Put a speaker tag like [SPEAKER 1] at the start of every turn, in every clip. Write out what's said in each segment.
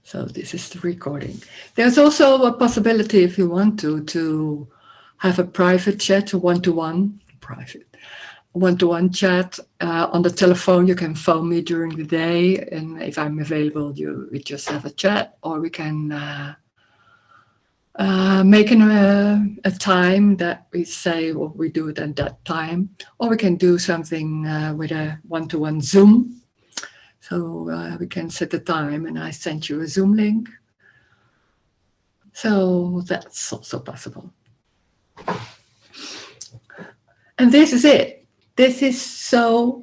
[SPEAKER 1] So this is the recording. There's also a possibility, if you want to have a private chat, a one-to-one chat on the telephone. You can phone me during the day, and if I'm available, we just have a chat, or we can make a time that we say, well, we do it at that time, or we can do something with a one-to-one Zoom. So we can set the time, and I send you a Zoom link. So that's also possible. And this is it. This is so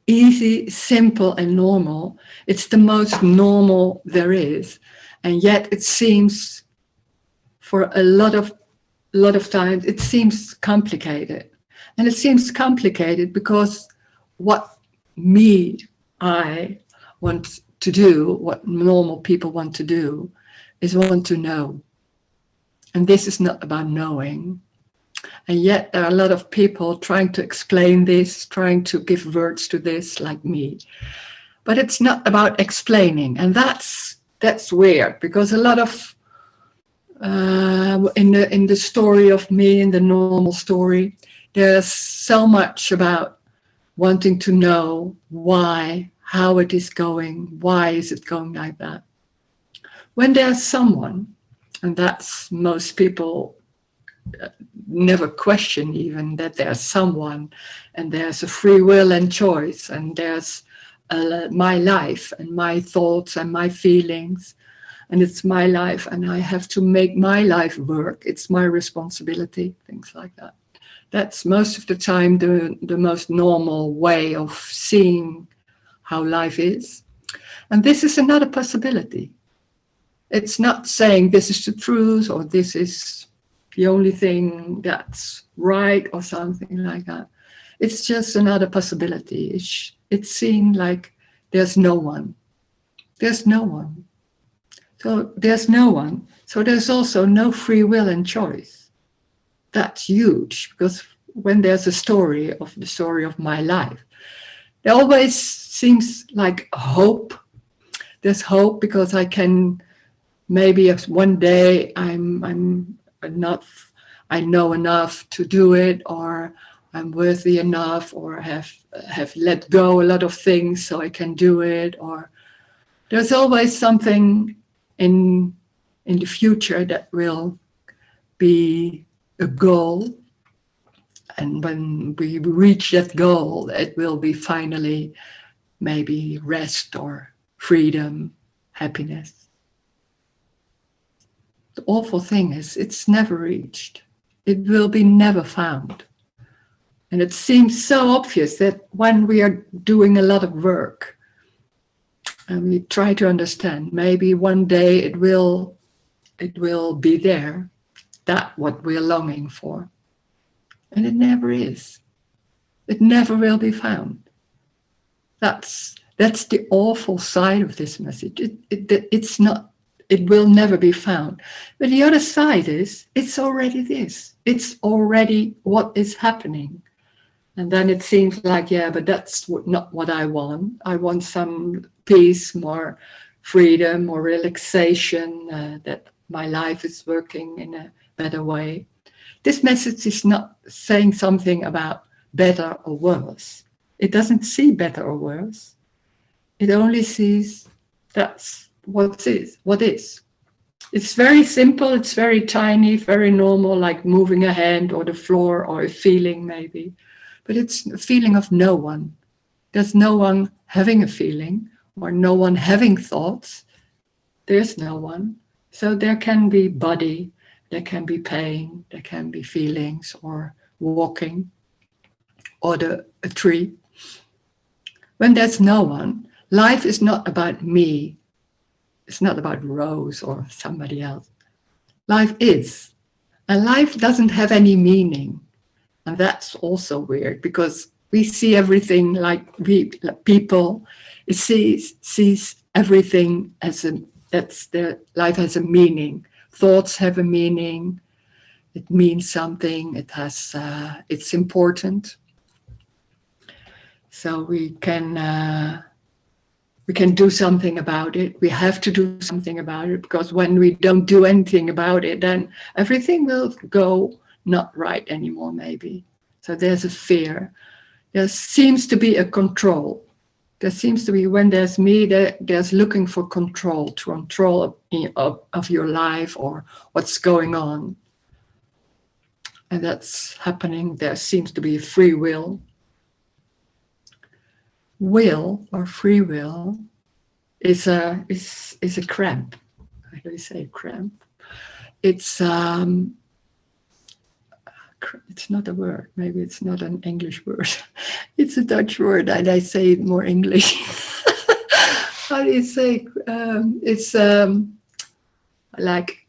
[SPEAKER 1] easy, simple, and normal. It's the most normal there is. And yet it seems, for a lot of times, it seems complicated. And it seems complicated because what I want to do, what normal people want to do, is want to know. And this is not about knowing. And yet there are a lot of people trying to explain this, trying to give words to this, like me. But it's not about explaining. And that's weird, because a lot of in the story of me, in the normal story, there's so much about wanting to know why, how it is going, why is it going like that. When there's someone, and that's most people never question even that there's someone, and there's a free will and choice, and there's my life and my thoughts and my feelings, and it's my life, and I have to make my life work. It's my responsibility, things like that. That's most of the time the most normal way of seeing how life is. And this is another possibility. It's not saying this is the truth, or this is the only thing that's right, or something like that. It's just another possibility. It's seen like there's no one. There's no one. So there's no one. So there's also no free will and choice. That's huge, because when there's the story of my life, there always seems like hope. There's hope because I can, maybe if one day I know enough to do it, or I'm worthy enough, or have let go a lot of things so I can do it, or there's always something in the future that will be a goal. And when we reach that goal, it will be finally maybe rest or freedom, happiness. The awful thing is it's never reached. It will be never found. And it seems so obvious that when we are doing a lot of work and we try to understand, maybe one day it will be there, that what we're longing for. And it never is. It never will be found. That's the awful side of this message. It's not. It will never be found. But the other side is, it's already this. It's already what is happening. And then it seems like, yeah, but that's not what I want. I want some peace, more freedom, more relaxation, that my life is working in a better way. This message is not saying something about better or worse. It doesn't see better or worse. It only sees that's what is. It's very simple, it's very tiny, very normal, like moving a hand or the floor or a feeling maybe. But it's a feeling of no one. There's no one having a feeling or no one having thoughts. There's no one. So there can be body, there can be pain, there can be feelings, or walking, or a tree. When there's no one, life is not about me. It's not about Rose or somebody else. Life is. And life doesn't have any meaning. And that's also weird, because we see everything like people. It sees everything as life has a meaning. Thoughts have a meaning. It means something. It's important. So we can we can do something about it. We have to do something about it, because when we don't do anything about it, then everything will go not right anymore, maybe. So there's a fear. There seems to be a control. There seems to be, when there's me, there's looking for control of your life or what's going on. And that's happening. There seems to be free will. Will or free will is a cramp. How do you say cramp? It's not a word. Maybe it's not an English word. It's a Dutch word, and I say it more English. How do you say? It's like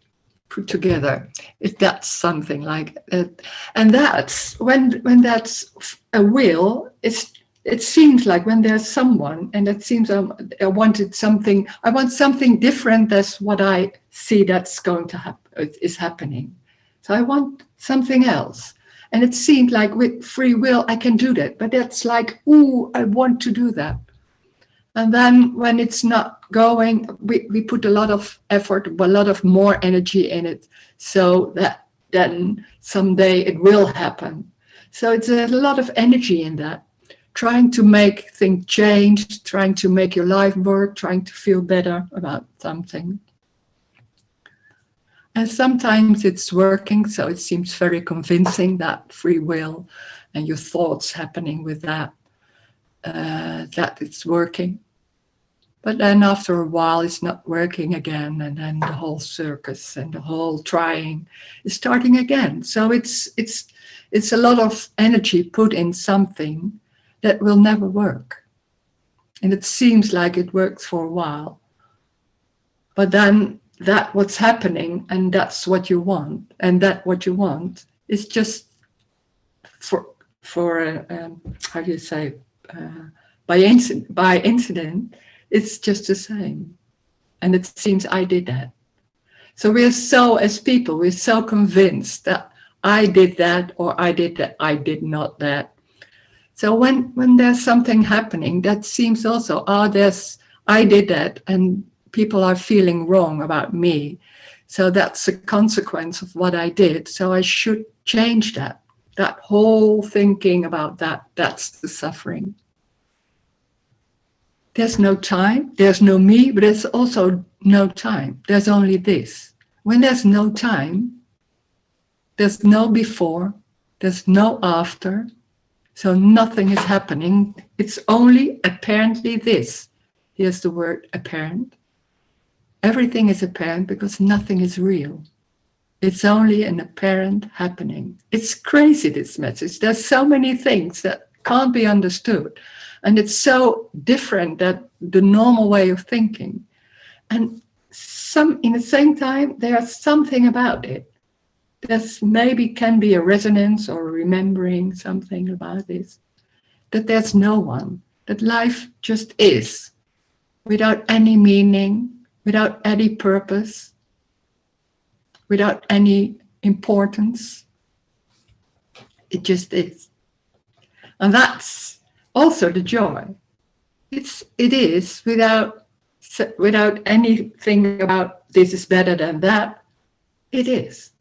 [SPEAKER 1] put together. That's something like that. And that's when that's a will. It seems like when there's someone, and it seems I want something different. That's what I see that's going to happen, is happening. So I want something else. And it seemed like with free will, I can do that. But that's like, ooh, I want to do that. And then when it's not going, we put a lot of effort, a lot of more energy in it, so that then someday it will happen. So it's a lot of energy in that. Trying to make things change, trying to make your life work, trying to feel better about something. And sometimes it's working, so it seems very convincing, that free will and your thoughts happening with that, that it's working. But then after a while, it's not working again, and then the whole circus and the whole trying is starting again. So it's a lot of energy put in something that will never work. And it seems like it works for a while. But then that what's happening, and that's what you want, and that what you want is just for how do you say, by incident, it's just the same. And it seems I did that. So as people, we're so convinced that I did that, or I did that, I did not that. So when there's something happening, that seems also, I did that, and people are feeling wrong about me. So that's a consequence of what I did. So I should change that. That whole thinking about that, that's the suffering. There's no time, there's no me, but there's also no time. There's only this. When there's no time, there's no before, there's no after. So nothing is happening. It's only apparently this. Here's the word apparent. Everything is apparent because nothing is real. It's only an apparent happening. It's crazy, this message. There's so many things that can't be understood. And it's so different than the normal way of thinking. And in the same time, there's something about it. There's maybe can be a resonance or remembering something about this. That there's no one. That life just is. Without any meaning, without any purpose, without any importance. It just is. And that's also the joy. It is without anything about this is better than that. It is.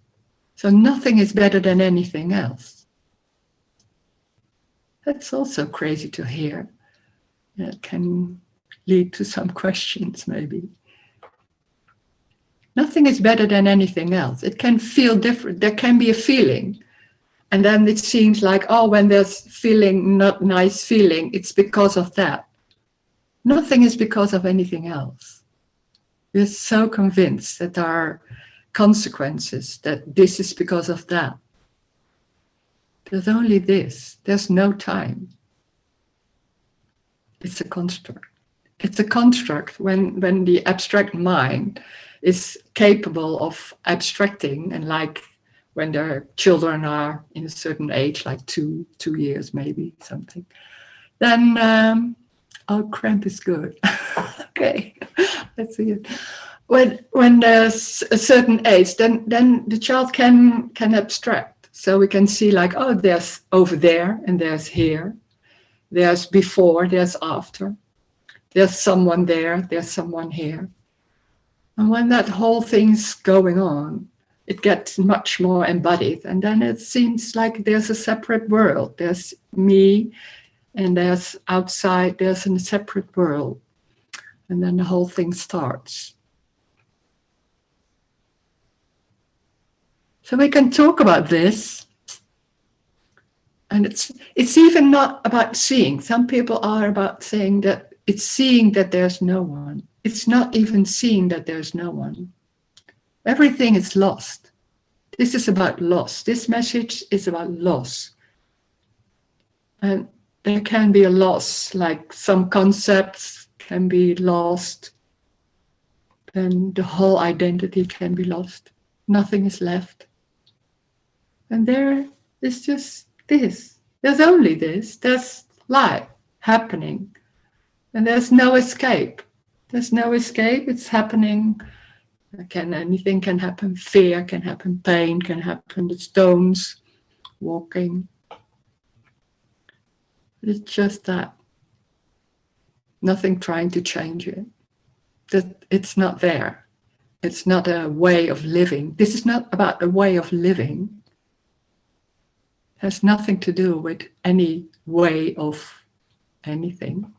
[SPEAKER 1] So nothing is better than anything else. That's also crazy to hear. It can lead to some questions, maybe. Nothing is better than anything else. It can feel different. There can be a feeling. And then it seems like, oh, when there's feeling, not nice feeling, it's because of that. Nothing is because of anything else. We're so convinced that there are consequences, that this is because of that. There's only this. There's no time. It's a construct. It's a construct when the abstract mind is capable of abstracting, and like when their children are in a certain age, like two years maybe, something, then cramp is good. Okay, let's see it. When there's a certain age, then the child can abstract. So we can see like, oh, there's over there and there's here. There's before, there's after. There's someone there, there's someone here. And when that whole thing's going on, it gets much more embodied. And then it seems like there's a separate world. There's me, and there's outside, there's a separate world. And then the whole thing starts. So we can talk about this. And it's even not about seeing. Some people are about saying that it's seeing that there's no one. It's not even seeing that there's no one. Everything is lost. This is about loss. This message is about loss. And there can be a loss, like some concepts can be lost. Then the whole identity can be lost. Nothing is left. And there is just this. There's only this. There's life happening. And there's no escape. There's no escape. It's happening. Anything can happen. Fear can happen. Pain can happen. The stones, walking. It's just that. Nothing trying to change it. That it's not there. It's not a way of living. This is not about a way of living. It has nothing to do with any way of anything.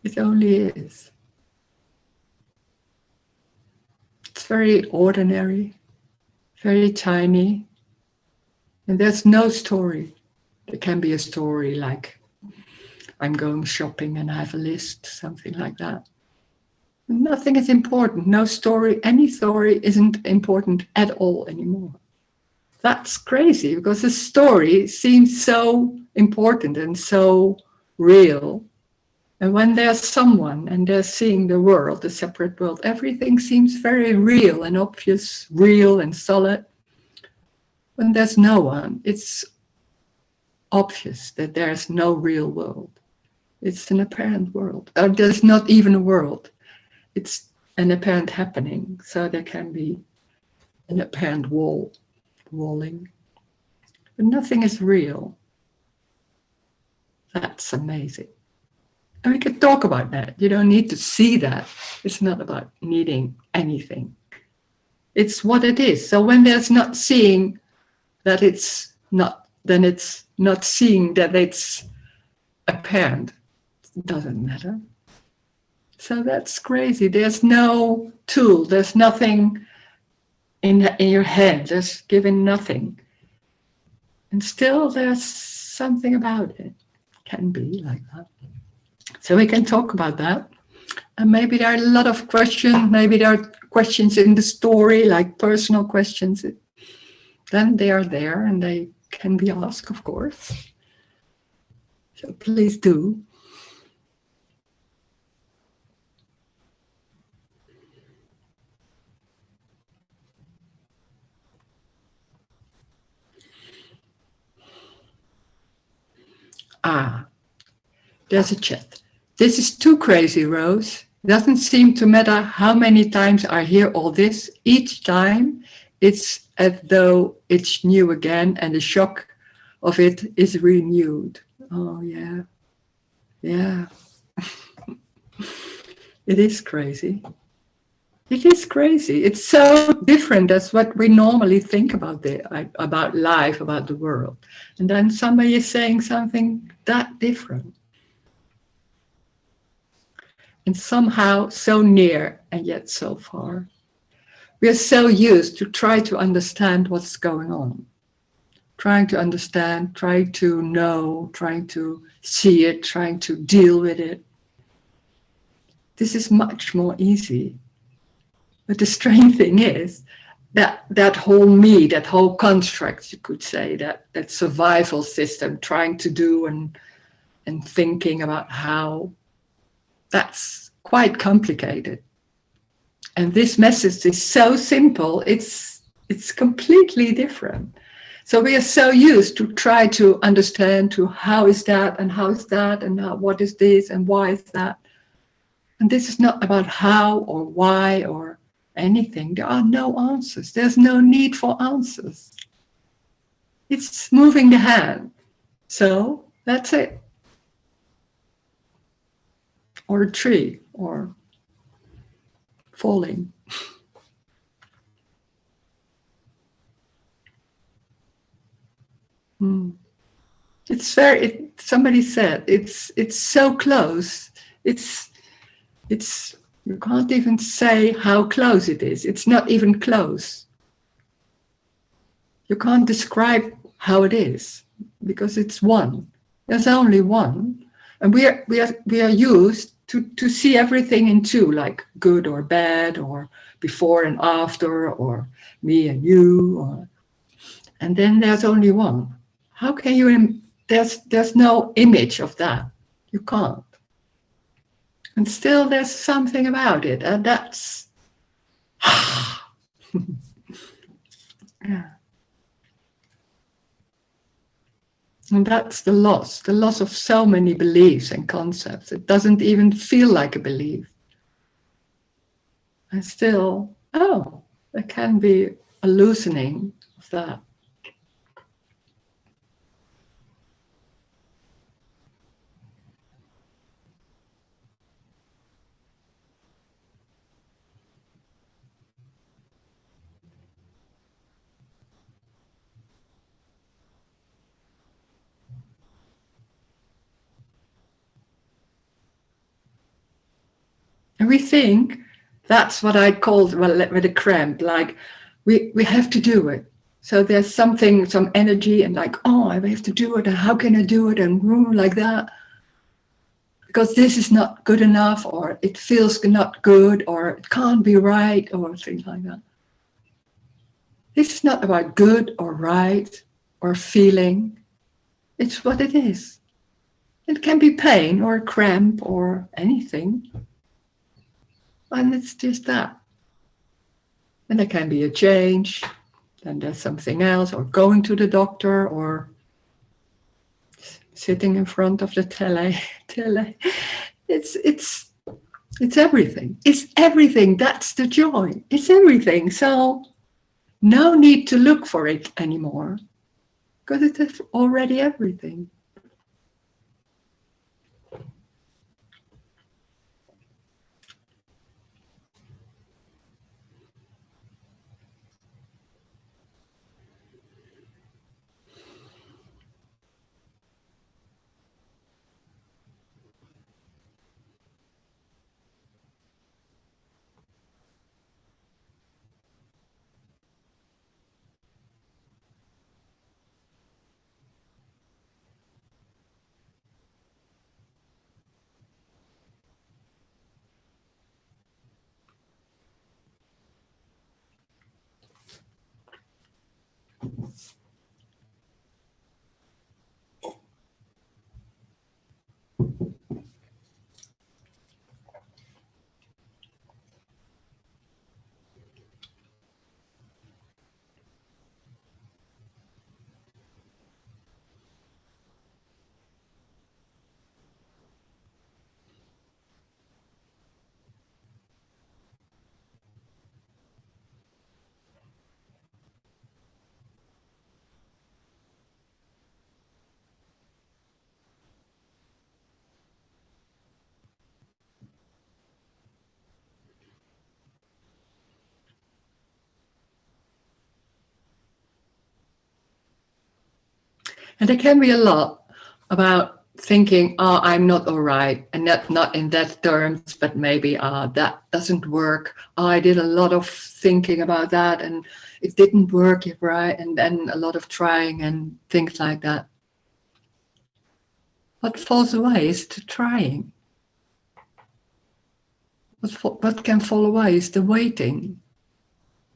[SPEAKER 1] It only is. It's very ordinary, very tiny, and there's no story. There can be a story like, I'm going shopping and I have a list, something like that. Nothing is important. No story, any story isn't important at all anymore. That's crazy because the story seems so important and so real. And when there's someone and they're seeing the world, the separate world, everything seems very real and obvious, real and solid. When there's no one, it's obvious that there's no real world. It's an apparent world. Or there's not even a world. It's an apparent happening. So there can be an apparent walling. But nothing is real. That's amazing. And we can talk about that. You don't need to see that. It's not about needing anything. It's what it is. So when there's not seeing that it's not, then it's not seeing that it's apparent. It doesn't matter. So that's crazy. There's no tool. There's nothing in your hand. There's given nothing. And still there's something about it. Can be like that. So we can talk about that. And maybe there are a lot of questions. Maybe there are questions in the story, like personal questions. Then they are there and they can be asked, of course. So please do. There's a chat. This is too crazy, Rose. Doesn't seem to matter how many times I hear all this. Each time it's as though it's new again and the shock of it is renewed. Oh, yeah. Yeah. It is crazy. It is crazy. It's so different. That's what we normally think about life, about the world. And then somebody is saying something that different. And somehow so near and yet so far. We are so used to try to understand what's going on. Trying to understand, trying to know, trying to see it, trying to deal with it. This is much more easy. But the strange thing is that whole me, that whole construct, you could say, that survival system, trying to do and thinking about how, that's quite complicated. And this message is so simple, it's completely different. So we are so used to try to understand to how is that and what is this and why is that. And this is not about how or why or anything. There are no answers. There's no need for answers. It's moving the hand. So that's it. or a tree, or falling. It's very. Somebody said it's so close. It's you can't even say how close it is. It's not even close. You can't describe how it is because it's one. There's only one, and we are used to see everything in two, like good or bad, or before and after, or me and you, and then there's only one. How can you? There's no image of that. You can't. And still, there's something about it, and that's yeah. And that's the loss of so many beliefs and concepts. It doesn't even feel like a belief. And still, there can be a loosening of that. And we think that's what I called with a cramp, like we have to do it. So there's something, some energy, and like, I have to do it, and how can I do it, and like that. Because this is not good enough, or it feels not good, or it can't be right, or things like that. This is not about good or right or feeling. It's what it is. It can be pain or cramp or anything. And it's just that. And there can be a change. Then there's something else, or going to the doctor, or sitting in front of the tele. It's everything. It's everything. That's the joy. It's everything. So no need to look for it anymore, because it is already everything. And there can be a lot about thinking, I'm not all right, and not in that terms, but maybe that doesn't work. I did a lot of thinking about that, and it didn't work, right? And then a lot of trying and things like that. What falls away is the trying. What can fall away is the waiting.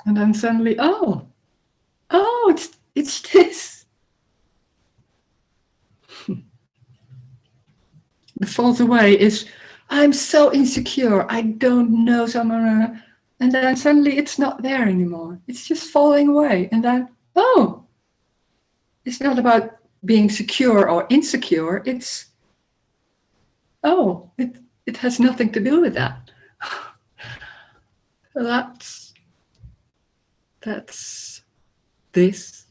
[SPEAKER 1] And then suddenly, it's this. The falls away is, I'm so insecure, I don't know someone, and then suddenly it's not there anymore. It's just falling away. And then, it's not about being secure or insecure. It's, it has nothing to do with that. So that's this.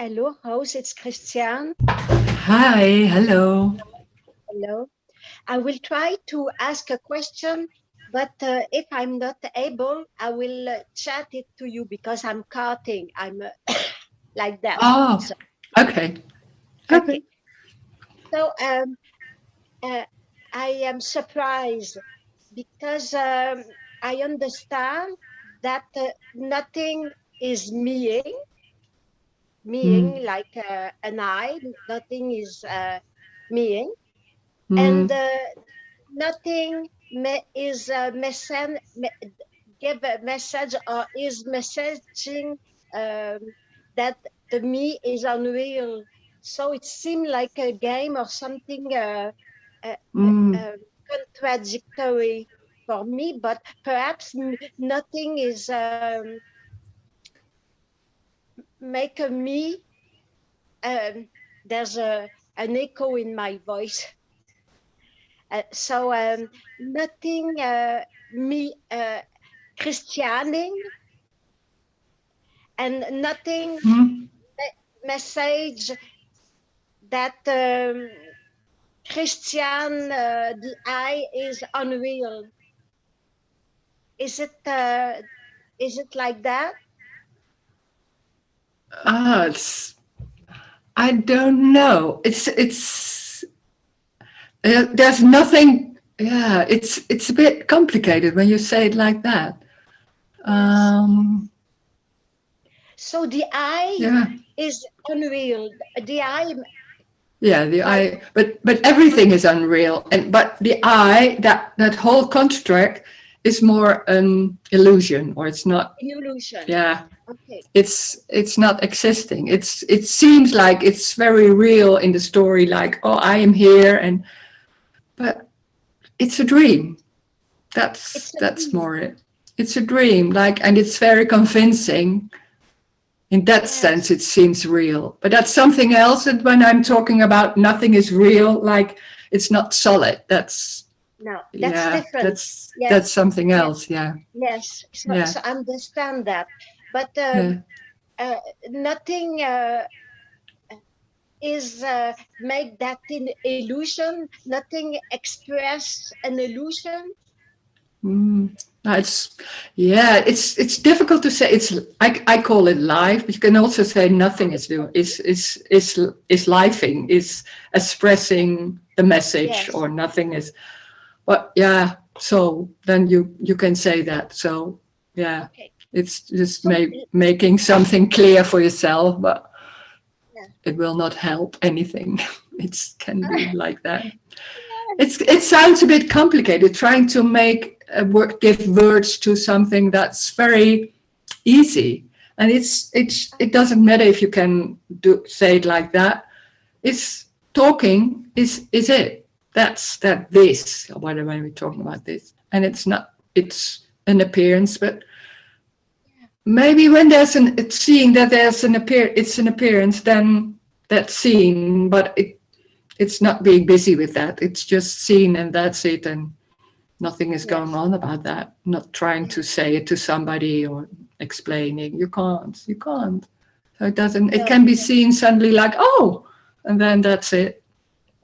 [SPEAKER 2] Hello, Rose, it's Christiane.
[SPEAKER 1] Hi, hello.
[SPEAKER 2] Hello. I will try to ask a question, but if I'm not able, I will chat it to you because I'm cutting. I'm like that.
[SPEAKER 1] Oh,
[SPEAKER 2] So,
[SPEAKER 1] okay.
[SPEAKER 2] okay.
[SPEAKER 1] Okay.
[SPEAKER 2] So uh, I am surprised because I understand that nothing is
[SPEAKER 1] Mm,
[SPEAKER 2] meing like an I, nothing is meing. And
[SPEAKER 1] mm,
[SPEAKER 2] nothing is give a message or is messaging um, that the me is unreal. So it seemed like a game or something uh,
[SPEAKER 1] mm.
[SPEAKER 2] uh, contradictory for me, but perhaps nothing is make a me. Um, there's an echo in my voice. So nothing me Christianing and nothing
[SPEAKER 1] Mm.
[SPEAKER 2] message that Christian the I is unreal. Is it like that?
[SPEAKER 1] Ah, I don't know. There's nothing. Yeah, it's a bit complicated when you say it like that.
[SPEAKER 2] Yes.
[SPEAKER 1] Um,
[SPEAKER 2] So the I
[SPEAKER 1] yeah,
[SPEAKER 2] is unreal. The I
[SPEAKER 1] yeah.
[SPEAKER 2] like
[SPEAKER 1] But everything is unreal, and but the I, that whole construct is more an illusion, or it's not.
[SPEAKER 2] illusion.
[SPEAKER 1] Yeah,
[SPEAKER 2] Okay.
[SPEAKER 1] it's not existing. It seems like it's very real in the story, like, oh, I am here, and but it's a dream.
[SPEAKER 2] It's a
[SPEAKER 1] That's
[SPEAKER 2] dream.
[SPEAKER 1] more it. It's a dream, like, and it's very convincing. In that sense,
[SPEAKER 2] Yes.
[SPEAKER 1] it seems real. But that's something else. And when I'm talking about nothing is real, like it's not solid.
[SPEAKER 2] No, that's
[SPEAKER 1] Yeah,
[SPEAKER 2] different.
[SPEAKER 1] that's
[SPEAKER 2] Yes.
[SPEAKER 1] something
[SPEAKER 2] Yes.
[SPEAKER 1] else. Yeah,
[SPEAKER 2] Yes. So
[SPEAKER 1] yeah,
[SPEAKER 2] so understand that. But
[SPEAKER 1] yeah.
[SPEAKER 2] nothing is make that in illusion. Nothing express an illusion.
[SPEAKER 1] Mm. It's yeah, it's difficult to say. I call it life, but you can also say nothing
[SPEAKER 2] Right.
[SPEAKER 1] is doing is lifing, is expressing the message,
[SPEAKER 2] Yes.
[SPEAKER 1] or nothing is. But yeah, so then you can say that. So yeah,
[SPEAKER 2] Okay.
[SPEAKER 1] it's just
[SPEAKER 2] So
[SPEAKER 1] making something clear for yourself, but
[SPEAKER 2] yeah.
[SPEAKER 1] it will not help anything. It can be like that.
[SPEAKER 2] Yes.
[SPEAKER 1] It sounds a bit complicated trying to make give words to something that's very easy, and it doesn't matter if you can say it like that. It's talking is it. That's that this. When we're talking about this, and it's not. It's an appearance, but maybe when there's an it's seeing that there's it's an appearance, then that's seen, but it's not being busy with that. It's just seen and that's it, and nothing is going
[SPEAKER 2] Yes.
[SPEAKER 1] on about that. Not trying to
[SPEAKER 2] Yes.
[SPEAKER 1] say it to somebody or explaining. You can't. You can't. So it doesn't. It
[SPEAKER 2] No.
[SPEAKER 1] can be seen suddenly, like, oh, and then that's it.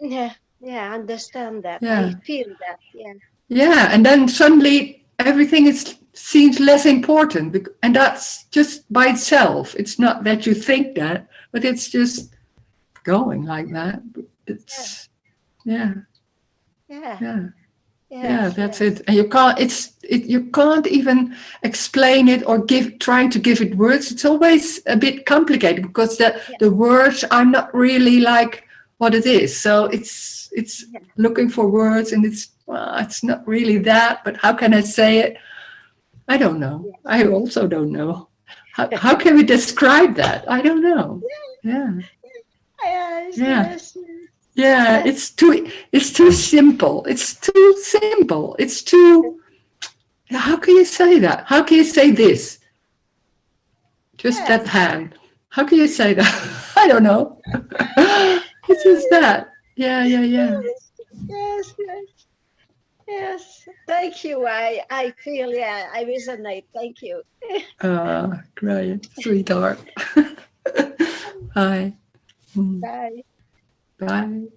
[SPEAKER 2] Yeah. Yeah. I understand that. I
[SPEAKER 1] Yeah,
[SPEAKER 2] feel that. Yeah.
[SPEAKER 1] yeah, and then suddenly everything is seems less important, and that's just by itself. It's not that you think that, but it's just going like that.
[SPEAKER 2] Yeah.
[SPEAKER 1] It's yeah,
[SPEAKER 2] Yeah.
[SPEAKER 1] yeah. Yeah,
[SPEAKER 2] Yes.
[SPEAKER 1] that's
[SPEAKER 2] Yes.
[SPEAKER 1] it. And you can't even explain it or trying to give it words. It's always a bit complicated because
[SPEAKER 2] Yeah.
[SPEAKER 1] the words are not really like what it is. So it's
[SPEAKER 2] Yeah.
[SPEAKER 1] looking for words, and it's not really that, but how can I say it? I don't know.
[SPEAKER 2] Yes.
[SPEAKER 1] I also don't know. How can we describe that? I don't know. Yeah.
[SPEAKER 2] Yes.
[SPEAKER 1] Yeah.
[SPEAKER 2] Yes.
[SPEAKER 1] Yeah,
[SPEAKER 2] Yes.
[SPEAKER 1] it's too simple. It's too simple. It's too how can you say that? How can you say this? Just that
[SPEAKER 2] Yes.
[SPEAKER 1] hand. How can you say that? I don't know. It's just that. Yeah, yeah, yeah.
[SPEAKER 2] Yes. Yes. Yes. Yes. Thank you. I feel, yeah, I resonate. Thank you.
[SPEAKER 1] Great, sweetheart. Hi. Mm.
[SPEAKER 2] Bye.
[SPEAKER 1] Bye.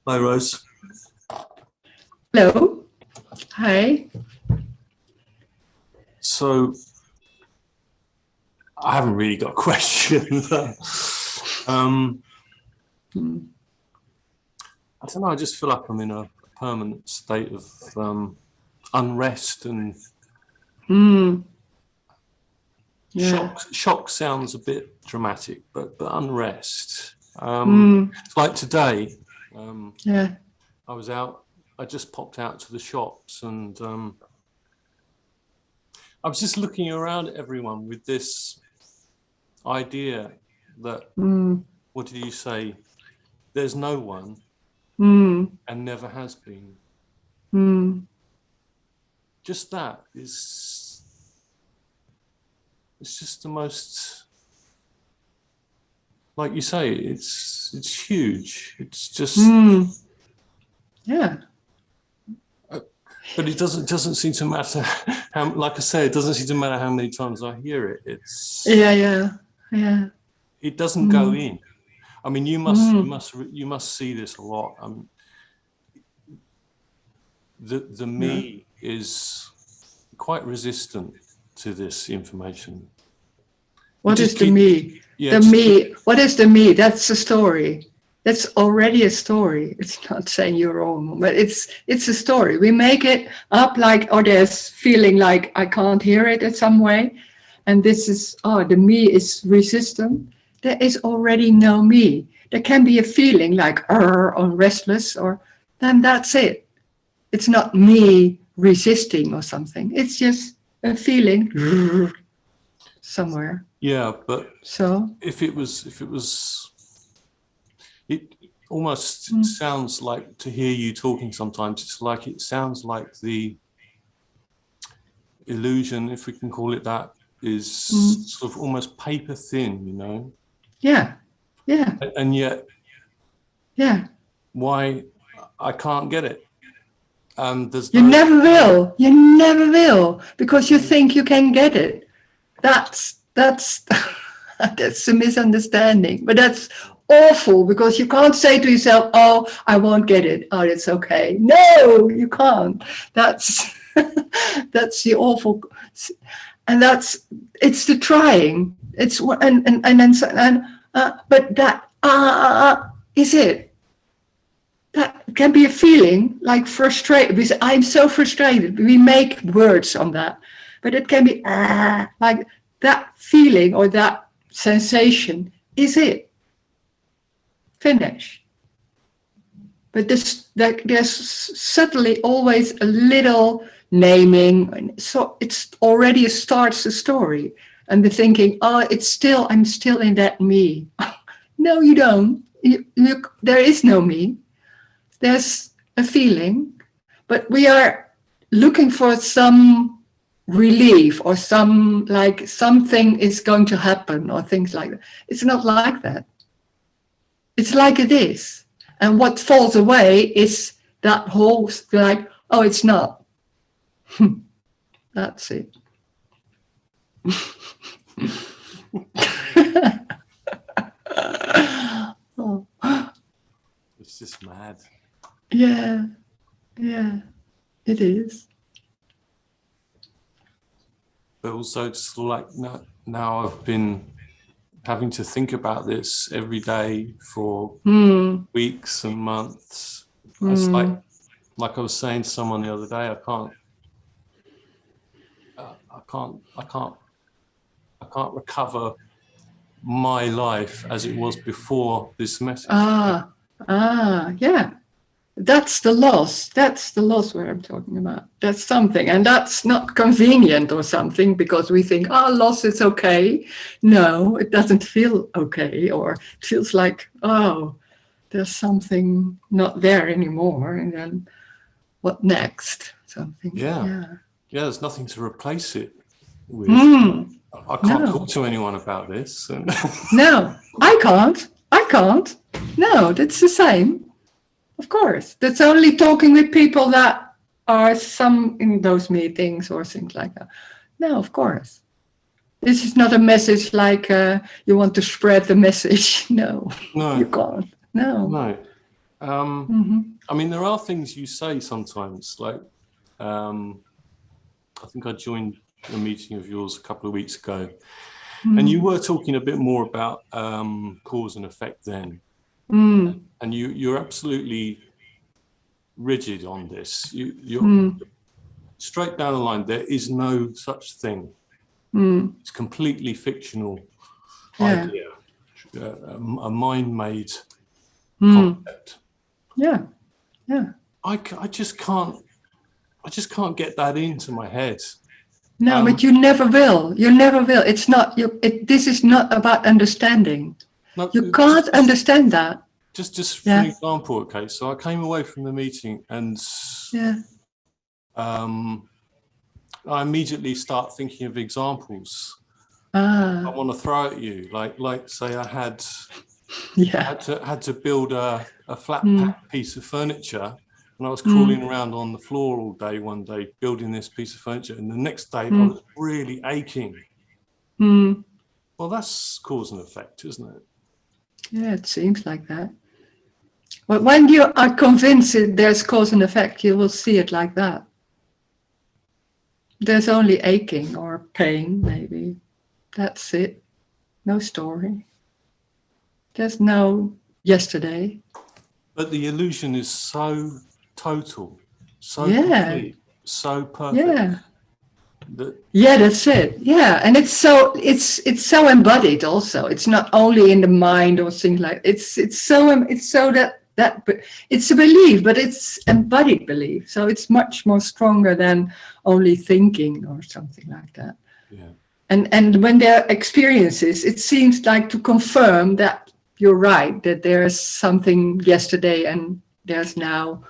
[SPEAKER 3] Hi, Rose.
[SPEAKER 1] Hello. Hi.
[SPEAKER 3] So, I haven't really got a question.
[SPEAKER 1] Mm.
[SPEAKER 3] I don't know, I just feel like I'm in a permanent state of unrest and
[SPEAKER 1] Mm. Yeah.
[SPEAKER 3] shock sounds a bit dramatic, but unrest. It's like today,
[SPEAKER 1] Yeah.
[SPEAKER 3] I was out, I just popped out to the shops and I was just looking around at everyone with this idea that,
[SPEAKER 1] Mm.
[SPEAKER 3] what did you say? There's no one
[SPEAKER 1] Mm.
[SPEAKER 3] and never has been.
[SPEAKER 1] Mm.
[SPEAKER 3] Just that is, it's just the most, like you say, it's huge. It's just,
[SPEAKER 1] Mm. Yeah.
[SPEAKER 3] but it doesn't seem to matter how, like I say, it doesn't seem to matter how many times I hear it.
[SPEAKER 1] Yeah. Yeah. Yeah.
[SPEAKER 3] It doesn't go
[SPEAKER 1] Mm.
[SPEAKER 3] in. I mean, you
[SPEAKER 1] Mm.
[SPEAKER 3] must see this a lot. The
[SPEAKER 1] Yeah.
[SPEAKER 3] me is quite resistant to this information.
[SPEAKER 1] What is the me?
[SPEAKER 3] Yeah,
[SPEAKER 1] The me. What is the me? That's a story. That's already a story. It's not saying you're wrong, but it's a story. We make it up like, or there's feeling like I can't hear it in some way, and this is the me is resistant. There is already no me. There can be a feeling like or restless, or then that's it. It's not me resisting or something. It's just a feeling somewhere.
[SPEAKER 3] yeah, but
[SPEAKER 1] So
[SPEAKER 3] if it was, it almost sounds like, to hear you talking sometimes, it's like, it sounds like the illusion, if we can call it that, is sort of almost paper thin, you know?
[SPEAKER 1] yeah, yeah,
[SPEAKER 3] And yet,
[SPEAKER 1] yeah.
[SPEAKER 3] why I can't get it. There's
[SPEAKER 1] You
[SPEAKER 3] no,
[SPEAKER 1] never will. You never will because you think you can get it. That's that's a misunderstanding. But that's awful because you can't say to yourself, "Oh, I won't get it. Oh, it's okay." No, you can't. That's that's the awful, and it's the trying. It's but that is it. That can be a feeling like frustrated because I'm so frustrated. We make words on that, but it can be like that feeling or that sensation is it. Finish. But there's subtly always a little naming, so it's already starts the story, and the thinking, oh, I'm still in that me. No, you don't. There is no me. There's a feeling, but we are looking for some relief or some like something is going to happen or things like that. It's not like that. It's like it is. And what falls away is that whole like, oh, it's not. That's it. Oh.
[SPEAKER 3] it's just mad.
[SPEAKER 1] Yeah, yeah, it is.
[SPEAKER 3] but also just like now I've been having to think about this every day for weeks and months. It's like I was saying to someone the other day, I can't recover my life as it was before this message.
[SPEAKER 1] Yeah. That's the loss. That's the loss where I'm talking about. That's something. And that's not convenient or something because we think, loss is okay. No, it doesn't feel okay. Or it feels like, there's something not there anymore. And then what next? Something.
[SPEAKER 3] Yeah, there's nothing to replace it with. I can't talk to anyone about this.
[SPEAKER 1] No, I can't. No, that's the same. Of course. That's only talking with people that are some in those meetings or things like that. No, of course. This is not a message like you want to spread the message. No, you can't. No.
[SPEAKER 3] I mean, there are things you say sometimes, like I think I joined a meeting of yours a couple of weeks ago, and you were talking a bit more about cause and effect then. And you're absolutely rigid on this. You're straight down the line. There is no such thing. It's completely fictional idea, a mind-made concept.
[SPEAKER 1] Yeah.
[SPEAKER 3] I just can't get that into my head.
[SPEAKER 1] No, but you never will. You never will. It's not. This is not about understanding. No, you can't understand that.
[SPEAKER 3] Just for an example, okay. So I came away from the meeting and I immediately start thinking of examples I want to throw at you. Like say I had to build a flat pack piece of furniture, and I was crawling around on the floor all day one day building this piece of furniture, and the next day I was really aching. Well, that's cause and effect, isn't it?
[SPEAKER 1] Yeah, it seems like that. But when you are convinced that there's cause and effect, you will see it like that. There's only aching or pain, maybe. That's it. No story. There's no yesterday.
[SPEAKER 3] But the illusion is so total, so complete, so perfect.
[SPEAKER 1] That's it. Yeah, and it's so embodied. Also, it's not only in the mind or things like it's so that it's a belief, but it's embodied belief. So it's much more stronger than only thinking or something like that.
[SPEAKER 3] Yeah.
[SPEAKER 1] And when there are experiences, it seems like to confirm that you're right, that there's something yesterday and there's now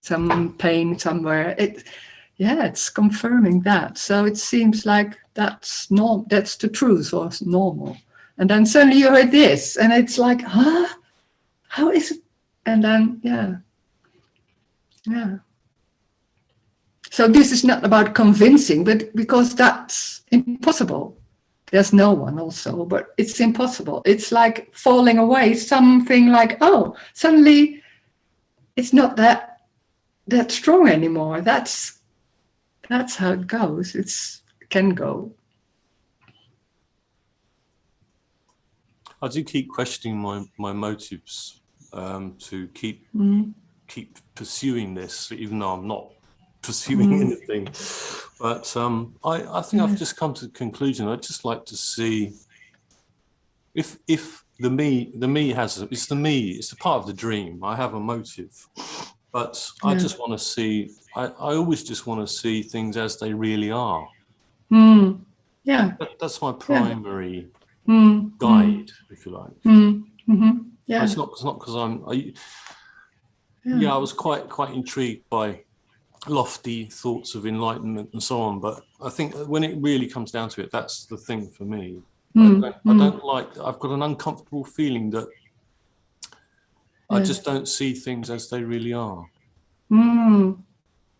[SPEAKER 1] some pain somewhere. It's confirming that. So it seems like that's the truth or normal. And then suddenly you heard this, and it's like, how is it? And then, So this is not about convincing, but because that's impossible. There's no one also, but it's impossible. It's like falling away, something like, suddenly it's not that strong anymore. That's how it goes. It can go.
[SPEAKER 3] I do keep questioning my motives to keep pursuing this, even though I'm not pursuing anything. But I think I've just come to the conclusion. I'd just like to see if the me has it's the part of the dream. I have a motive, but I just want to see. I always just want to see things as they really are. That's my primary guide, if you like. It's not because I was quite intrigued by lofty thoughts of enlightenment and so on, but I think when it really comes down to it, that's the thing for me. I don't like. I've got an uncomfortable feeling that I just don't see things as they really are. And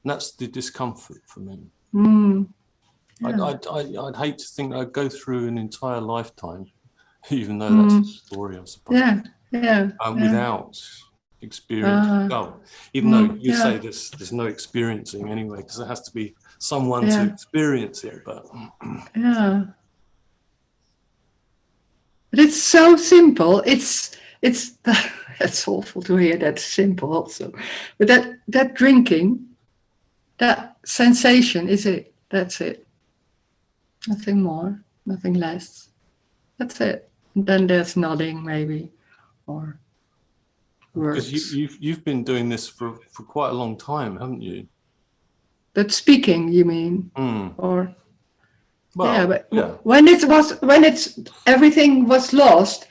[SPEAKER 3] that's the discomfort for me. I'd hate to think I'd go through an entire lifetime, even though that's a story, I suppose. Without experience. Even though you
[SPEAKER 1] yeah.
[SPEAKER 3] say there's no experiencing anyway, because there has to be someone to
[SPEAKER 1] Yeah.
[SPEAKER 3] experience it. But
[SPEAKER 1] Yeah. But it's so simple. It's it's awful to hear that simple also. But that drinking, that sensation is it. That's it. Nothing more, nothing less. That's it. And then there's nodding maybe, or words.
[SPEAKER 3] because you've been doing this for quite a long time, haven't you?
[SPEAKER 1] But speaking, you mean? Or
[SPEAKER 3] Well,
[SPEAKER 1] yeah, but when everything was lost,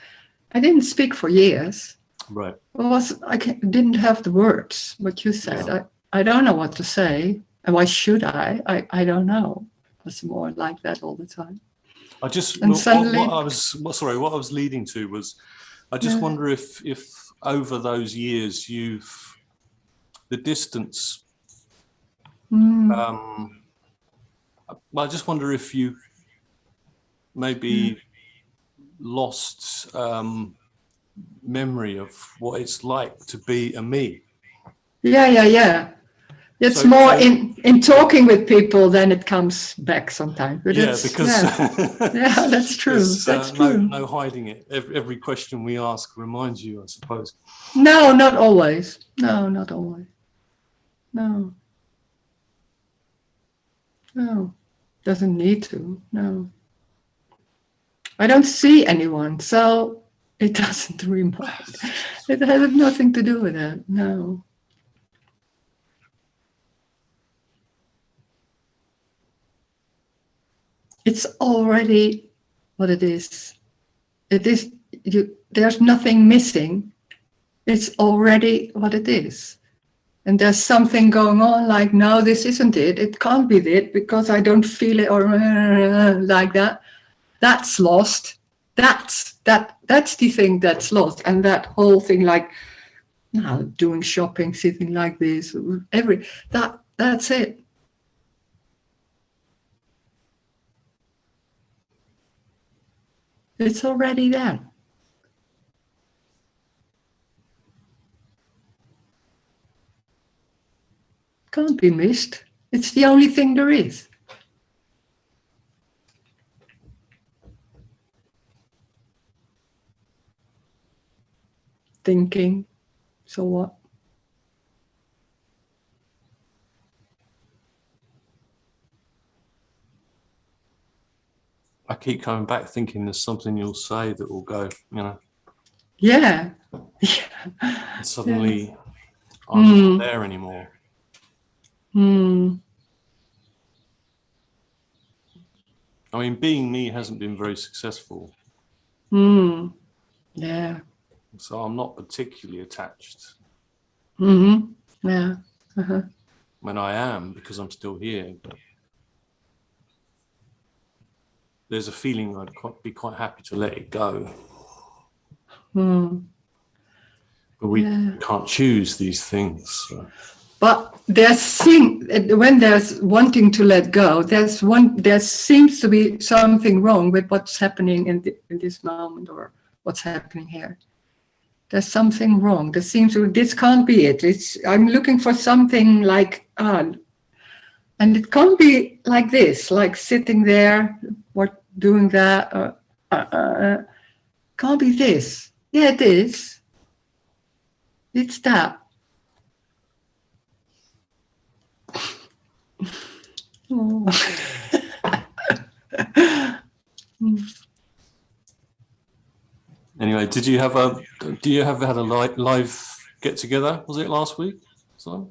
[SPEAKER 1] I didn't speak for years.
[SPEAKER 3] right.
[SPEAKER 1] I didn't have the words. What you said,
[SPEAKER 3] Yeah.
[SPEAKER 1] I don't know what to say, and why should I? I don't know. It was more like that all the time.
[SPEAKER 3] I just
[SPEAKER 1] And suddenly,
[SPEAKER 3] what I was leading to was, I just wonder if over those years the distance. I just wonder if you maybe lost memory of what it's like to be a me.
[SPEAKER 1] Yeah. It's more in talking with people, then it comes back sometimes. But
[SPEAKER 3] because
[SPEAKER 1] yeah, that's true. That's true.
[SPEAKER 3] No hiding it. Every question we ask reminds you, I suppose.
[SPEAKER 1] No, not always. No, not always. No. Doesn't need to. No. I don't see anyone, so it doesn't remind. It has nothing to do with that. No. It's already what it is. It is there's nothing missing. It's already what it is. And there's something going on like, no, this isn't it. It can't be it because I don't feel it or like that. That's lost. That's the thing that's lost. And that whole thing like doing shopping, sitting like this, that's it. It's already there. Can't be missed. It's the only thing there is. Thinking, so what?
[SPEAKER 3] I keep coming back thinking there's something you'll say that will go,
[SPEAKER 1] Yeah.
[SPEAKER 3] And suddenly I'm not there anymore. I mean, being me hasn't been very successful.
[SPEAKER 1] Yeah.
[SPEAKER 3] So I'm not particularly attached.
[SPEAKER 1] Yeah.
[SPEAKER 3] When I am, because I'm still here. But there's a feeling I'd be quite happy to let it go. But we can't choose these things. So.
[SPEAKER 1] But when there's wanting to let go, there seems to be something wrong with what's happening in this moment or what's happening here. There's something wrong. This can't be it. I'm looking for something like, and it can't be like this, like sitting there or doing that. Can't be this. Yeah, it is. It's that.
[SPEAKER 3] Anyway, do you have had a live get together? Was it last week? So.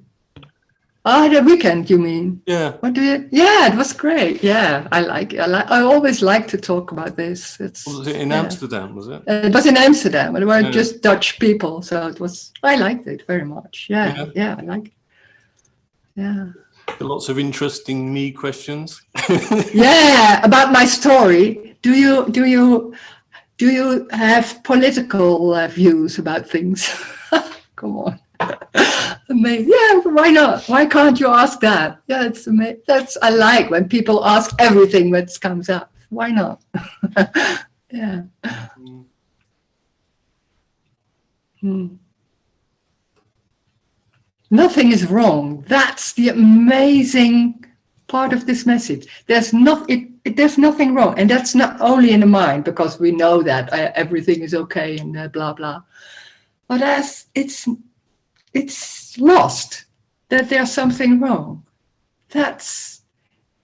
[SPEAKER 1] The weekend, you mean?
[SPEAKER 3] Yeah.
[SPEAKER 1] Yeah, it was great. Yeah, I like it. I always like to talk about this.
[SPEAKER 3] Was it in Amsterdam? Was it?
[SPEAKER 1] It was in Amsterdam. It were just Dutch people, so it was. I liked it very much. Yeah, I like it. Yeah.
[SPEAKER 3] Lots of interesting me questions.
[SPEAKER 1] Yeah, about my story. Do you have political views about things? Come on. Amazing. Yeah, why not? Why can't you ask that? Yeah, it's amazing. I like when people ask everything that comes up. Why not? Yeah. Nothing is wrong. That's the amazing part of this message. There's nothing wrong, and that's not only in the mind, because we know that everything is okay and blah blah. But as it's lost that there's something wrong. That's,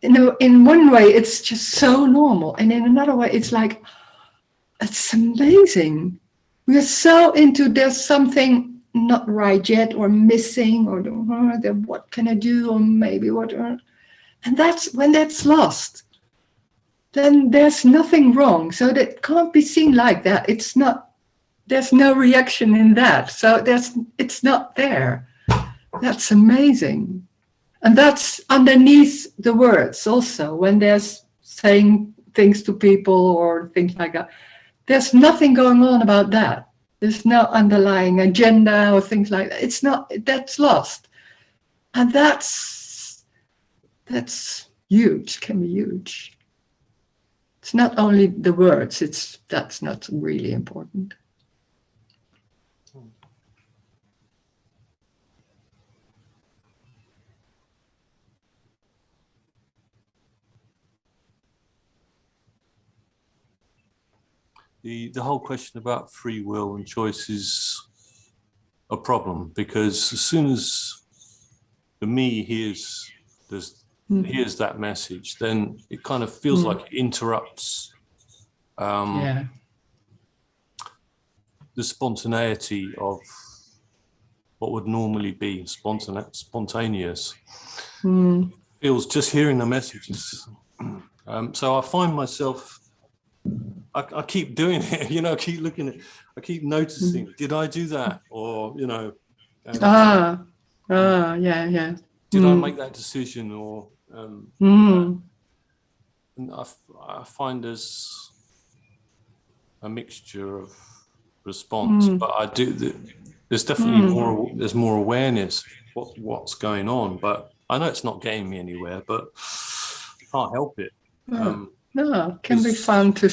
[SPEAKER 1] in one way it's just so normal, and in another way it's like, it's amazing. We're so into there's something not right yet, or missing, or what can I do, or maybe what, and that's when that's lost. Then there's nothing wrong. So that can't be seen like that. It's not. There's no reaction in that. So it's not there. That's amazing, and that's underneath the words also. When there's saying things to people or things like that, there's nothing going on about that. There's no underlying agenda or things like that. It's not, that's lost. And that's huge, can be huge. It's not only the words, that's not really important.
[SPEAKER 3] The whole question about free will and choice is a problem, because as soon as the me hears that message, then it kind of feels like it interrupts the spontaneity of what would normally be spontaneous. Feels just hearing the messages. So I find myself, I keep doing it, I keep looking at, I keep noticing, did I do that? Or,
[SPEAKER 1] yeah.
[SPEAKER 3] Did I make that decision? Or, and I find there's a mixture of response, but I do, there's definitely there's more awareness of what's going on, but I know it's not getting me anywhere, but I can't help it.
[SPEAKER 1] No, it can be fun to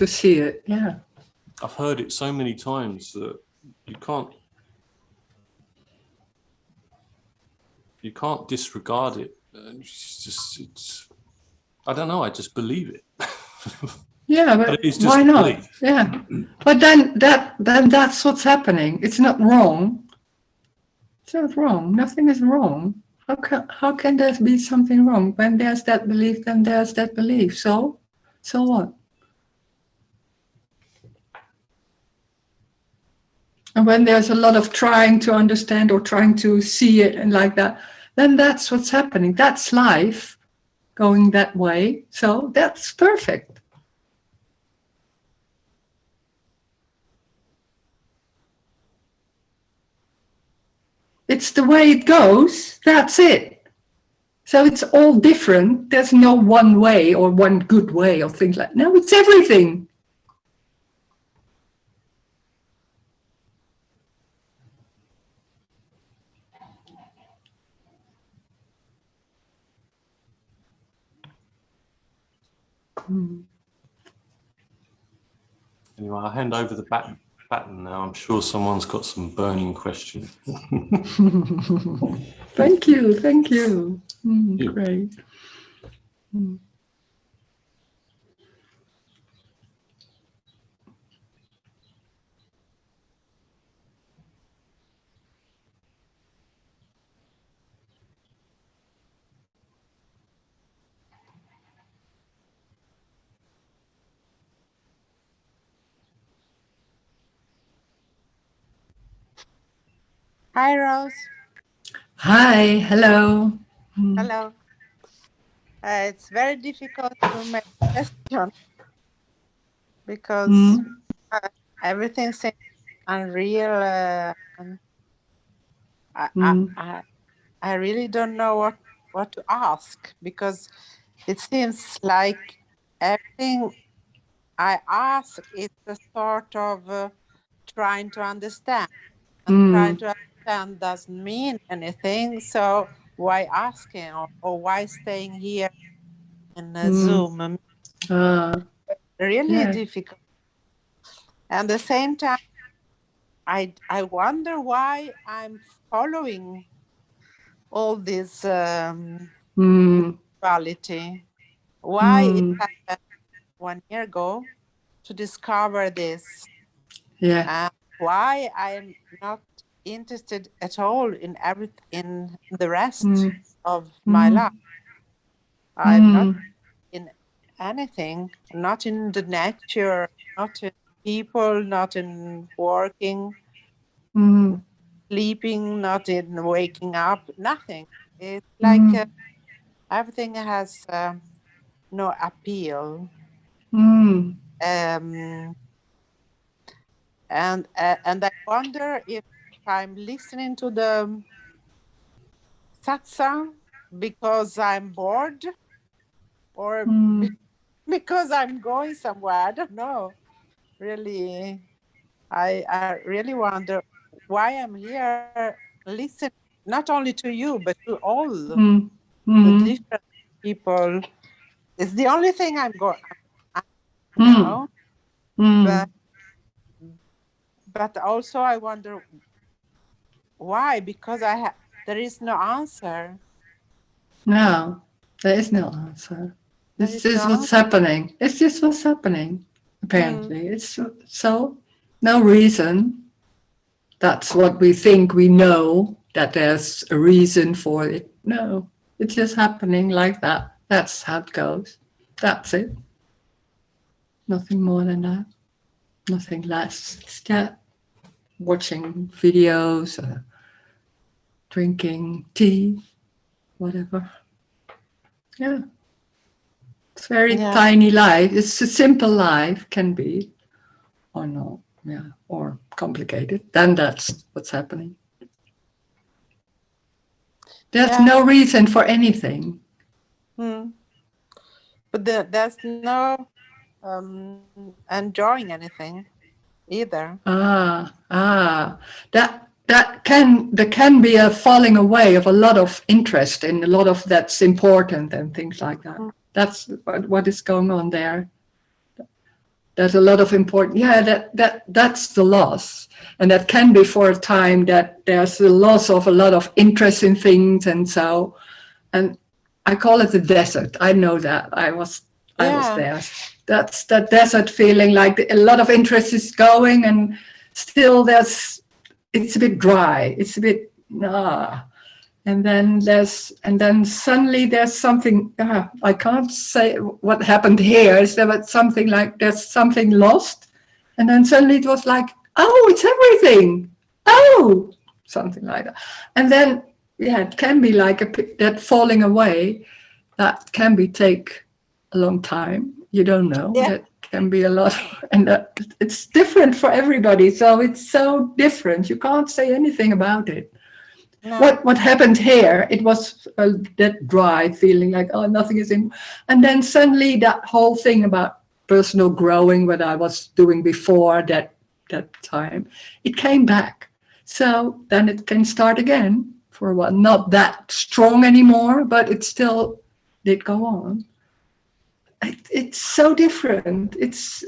[SPEAKER 1] see it. Yeah,
[SPEAKER 3] I've heard it so many times that you can't disregard it. It's I don't know. I just believe it.
[SPEAKER 1] Yeah, but
[SPEAKER 3] it's just
[SPEAKER 1] why not?
[SPEAKER 3] belief.
[SPEAKER 1] Yeah, but then that's what's happening. It's not wrong. It's not wrong. Nothing is wrong. How can there be something wrong? When there's that belief, then there's that belief. So what? And when there's a lot of trying to understand or trying to see it and like that, then that's what's happening. That's life going that way. So that's perfect. It's the way it goes. That's it. So it's all different. There's no one way or one good way or things like that. No, it's everything.
[SPEAKER 3] Anyway, I'll hand over the baton now. I'm sure someone's got some burning question.
[SPEAKER 1] Thank you. Great.
[SPEAKER 4] Hi, Rose.
[SPEAKER 1] Hi, hello.
[SPEAKER 4] Hello. It's very difficult to make a question because everything seems unreal. And I really don't know what to ask, because it seems like everything I ask is a sort of trying to understand. And trying to understand doesn't mean anything. So why asking, or why staying here in Zoom? Really difficult. And at the same time, I wonder why I'm following all this
[SPEAKER 1] Mm,
[SPEAKER 4] quality. Why it
[SPEAKER 1] mm,
[SPEAKER 4] happened 1 year ago to discover this,
[SPEAKER 1] yeah.
[SPEAKER 4] and why I'm not interested at all in the rest
[SPEAKER 1] Mm,
[SPEAKER 4] of my
[SPEAKER 1] mm,
[SPEAKER 4] life. I'm not
[SPEAKER 1] mm,
[SPEAKER 4] in anything, not in the nature, not in people, not in working,
[SPEAKER 1] mm,
[SPEAKER 4] sleeping, not in waking up, nothing. It's like
[SPEAKER 1] mm,
[SPEAKER 4] everything has no appeal.
[SPEAKER 1] mm,
[SPEAKER 4] Um, and I wonder if I'm listening to the satsang because I'm bored or
[SPEAKER 1] mm.
[SPEAKER 4] because I'm going somewhere. I don't know. Really, I really wonder why I'm here listening not only to you but to all
[SPEAKER 1] Mm,
[SPEAKER 4] the
[SPEAKER 1] mm,
[SPEAKER 4] different people. It's the only thing I'm
[SPEAKER 1] mm,
[SPEAKER 4] now, but
[SPEAKER 1] mm.
[SPEAKER 4] also I wonder why, because there is no answer.
[SPEAKER 1] No, there is no answer.
[SPEAKER 4] There
[SPEAKER 1] It's
[SPEAKER 4] is no
[SPEAKER 1] just what's
[SPEAKER 4] answer.
[SPEAKER 1] happening. It's just what's happening,
[SPEAKER 4] Mm.
[SPEAKER 1] apparently. It's so, no reason. That's what we think we know, that there's a reason for it. No, it's just happening like that. That's how it goes. That's it. Nothing more than that. Nothing less. It's that watching videos, drinking tea, whatever. Yeah. It's very
[SPEAKER 4] Yeah,
[SPEAKER 1] tiny life. It's a simple life, can be, or not, yeah, or complicated. Then that's what's happening. There's
[SPEAKER 4] yeah.
[SPEAKER 1] no reason for anything.
[SPEAKER 4] Mm. But there's no enjoying anything either.
[SPEAKER 1] There can be a falling away of a lot of interest in a lot of that's important and things like that.
[SPEAKER 4] Mm.
[SPEAKER 1] That's what is going on there. There's a lot of important, yeah, that's the loss. And that can be for a time that there's a loss of a lot of interest in things, and so, and I call it the desert. I know that. I was
[SPEAKER 4] Yeah,
[SPEAKER 1] there. That's that desert feeling, like a lot of interest is going, and still it's a bit dry. It's a bit and then suddenly there's something. I can't say what happened here. Is there was something like there's something lost, and then suddenly it was like, oh, it's everything. Oh, something like that, and then it can be like that falling away. That can take a long time. You don't know.
[SPEAKER 4] yeah.
[SPEAKER 1] That can be a lot, and it's different for everybody. So it's so different. You can't say anything about it.
[SPEAKER 4] No.
[SPEAKER 1] What happened here? It was that dry feeling, like, oh, nothing is in, and then suddenly that whole thing about personal growing, what I was doing before that time, it came back. So then it can start again for a while. Not that strong anymore, but it still did go on. It's so different.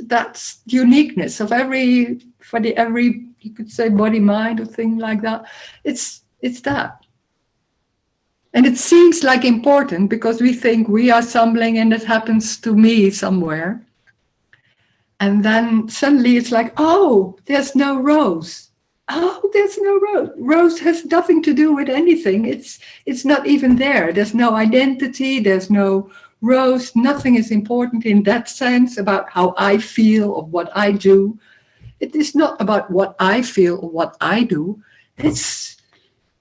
[SPEAKER 1] That's uniqueness of every you could say body mind or thing like that. It's that. And it seems like important because we think we are stumbling and it happens to me somewhere. And then suddenly it's like, oh, there's no Rose. Oh, there's no Rose. Rose has nothing to do with anything. It's not even there. There's no identity. There's no Rose. Nothing is important in that sense about how I feel or what I do. It is not about what I feel or what I do.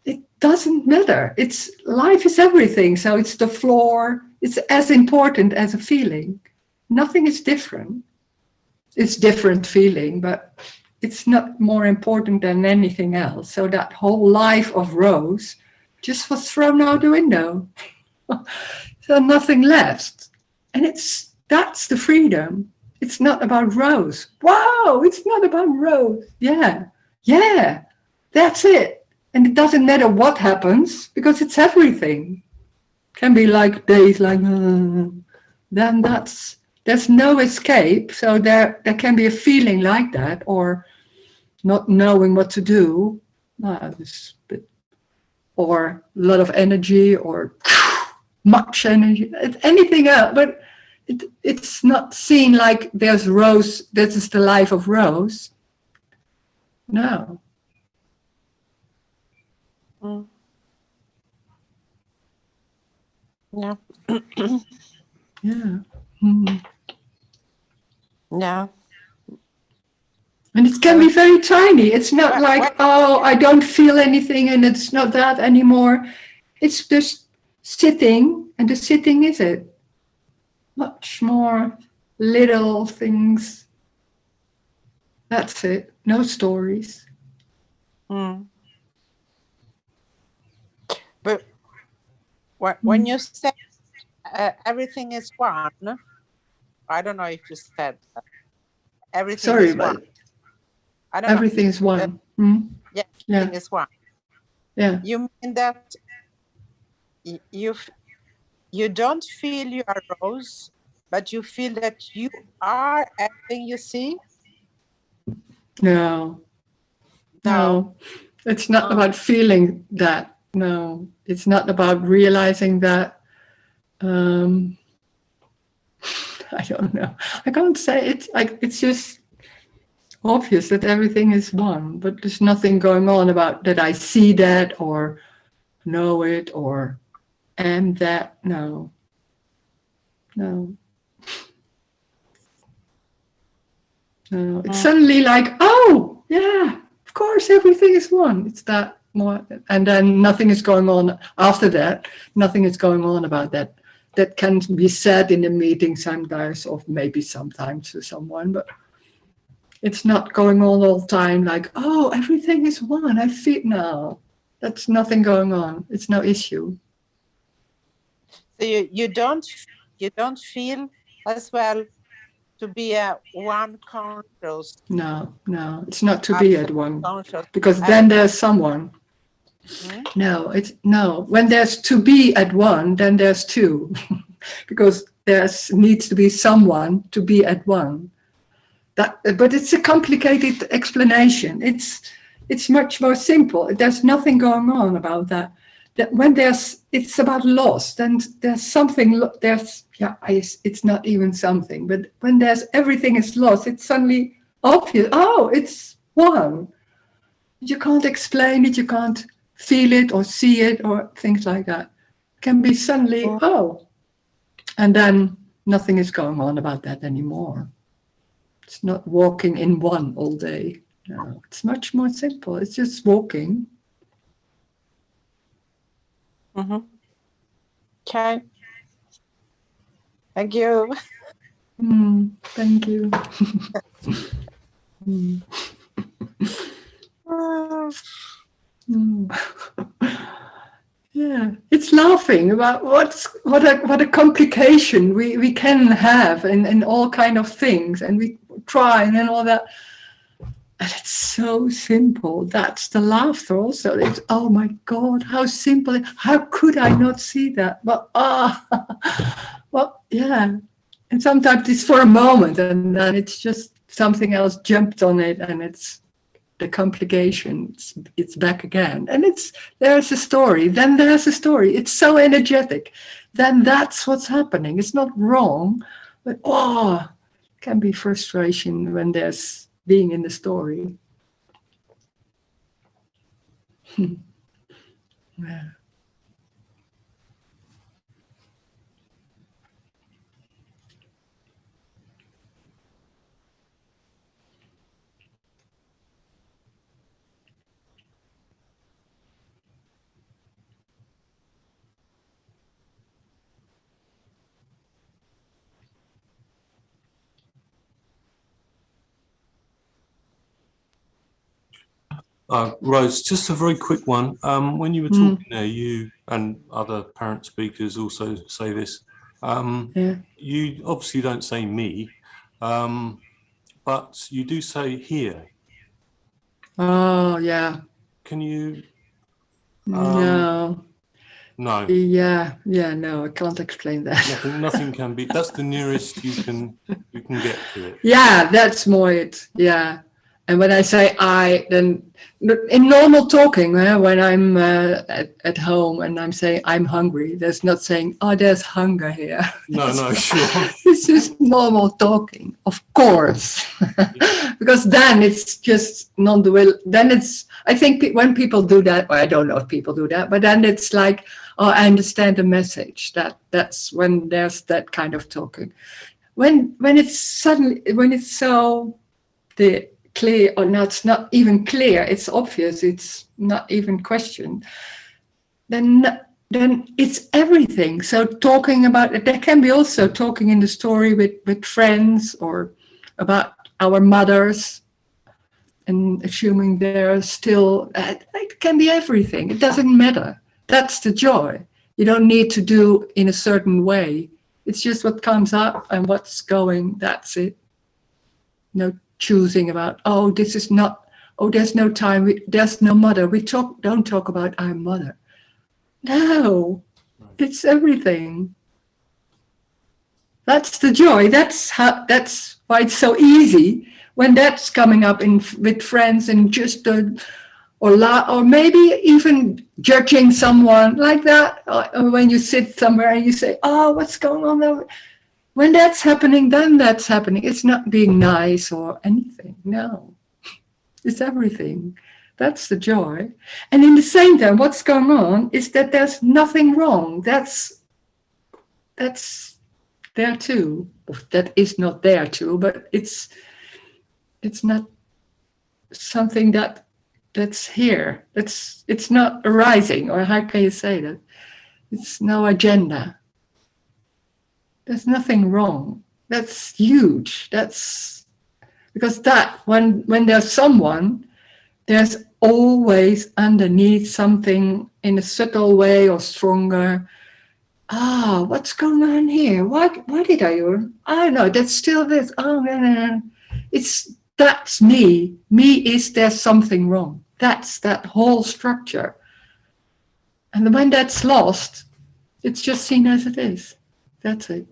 [SPEAKER 1] It doesn't matter. Life is everything. So it's the floor. It's as important as a feeling. Nothing is different. It's different feeling, but it's not more important than anything else. So that whole life of Rose just was thrown out the window. So nothing left. And that's the freedom. It's not about Rose. Wow, it's not about Rose. Yeah, that's it. And it doesn't matter what happens because it's everything. Can be like days like, then there's no escape. So there can be a feeling like that, or not knowing what to do. or a lot of energy, or much energy, anything else, but it's not seen like there's Rose, this is the life of Rose. No.
[SPEAKER 4] Mm. Yeah.
[SPEAKER 1] Yeah. Mm.
[SPEAKER 4] Yeah.
[SPEAKER 1] And it can be very tiny. It's not like, oh, I don't feel anything and it's not that anymore. It's just sitting, and the sitting is it. Much more little things. That's it. No stories.
[SPEAKER 4] Mm. But when you said everything is one, I don't know if you said that. Everything is one. I don't
[SPEAKER 1] everything
[SPEAKER 4] know.
[SPEAKER 1] Is one.
[SPEAKER 4] Yeah, everything is one.
[SPEAKER 1] Yeah.
[SPEAKER 4] You mean that you don't feel you are Rose, but you feel that you are everything you see?
[SPEAKER 1] No. It's not about feeling that. No, it's not about realizing that. I don't know. I can't say it. It's just obvious that everything is one, but there's nothing going on about that I see that or know it or am that. No. It's suddenly like, oh, yeah, of course, everything is one. It's that more, and then nothing is going on after that. Nothing is going on about that. That can be said in a meeting sometimes, or maybe sometimes to someone, but it's not going on all the time like, oh, everything is one. I feel now. That's nothing going on. It's no issue.
[SPEAKER 4] So you don't feel as well to be a one conscious.
[SPEAKER 1] No, it's not to be at one,
[SPEAKER 4] conscious.
[SPEAKER 1] because then there's someone. No, when there's to be at one, then there's two, because needs to be someone to be at one. But it's a complicated explanation. It's much more simple. There's nothing going on about that. That when it's about loss, then there's something. It's not even something. But when everything is lost, it's suddenly obvious. Oh, it's one. You can't explain it. You can't feel it or see it or things like that. It can be suddenly, oh, and then nothing is going on about that anymore. It's not walking in one all day. No, it's much more simple. It's just walking.
[SPEAKER 4] Okay. Thank you.
[SPEAKER 1] Thank you. Yeah, it's laughing about what a complication we can have in all kind of things, and we try and then all that. And it's so simple. That's the laughter also. It's, oh my God, how simple. How could I not see that? But, well, yeah. And sometimes it's for a moment, and then it's just something else jumped on it, and it's the complication. It's back again. And there's a story. Then there's a story. It's so energetic. Then that's what's happening. It's not wrong, but, it can be frustration when there's being in the story. Yeah.
[SPEAKER 3] Rose, just a very quick one. When you were talking there, you and other parent speakers also say this. You obviously don't say me, but you do say here.
[SPEAKER 1] Oh, yeah.
[SPEAKER 3] Can you?
[SPEAKER 1] No.
[SPEAKER 3] No.
[SPEAKER 1] Yeah, no, I can't explain that.
[SPEAKER 3] Nothing can be. That's the nearest you can get to it.
[SPEAKER 1] Yeah, that's more it. Yeah. And when I say I, then in normal talking, when I'm at home and I'm saying I'm hungry, there's not saying, oh, there's hunger here.
[SPEAKER 3] No, sure.
[SPEAKER 1] It's just normal talking, of course. Because then it's just non-dual. Then it's, I think when people do that, well, I don't know if people do that, but then it's like, oh, I understand the message. That's when there's that kind of talking. When it's suddenly, when it's so clear, or no, it's not even clear, it's obvious, it's not even questioned, then it's everything. So talking about it, there can be also talking in the story with friends or about our mothers, and assuming they're still, it can be everything. It doesn't matter. That's the joy. You don't need to do in a certain way. It's just what comes up and what's going, that's it. No choosing about, oh, this is not, oh, there's no time, there's no mother. We don't talk about our mother. No, it's everything. That's the joy. That's why it's so easy when that's coming up with friends and just or maybe even judging someone like that, or when you sit somewhere and you say, oh, what's going on there? When that's happening, then that's happening. It's not being nice or anything. No, it's everything. That's the joy. And in the same time, what's going on is that there's nothing wrong. That's there too. That is not there too, but it's not something that's here. It's not arising, or how can you say that? It's no agenda. There's nothing wrong. That's huge. That's because when there's someone, there's always underneath something in a subtle way or stronger. Ah, what's going on here? What did I do? I don't know. That's still this. Oh, no. That's me. Me is there's something wrong. That's that whole structure. And when that's lost, it's just seen as it is. That's it.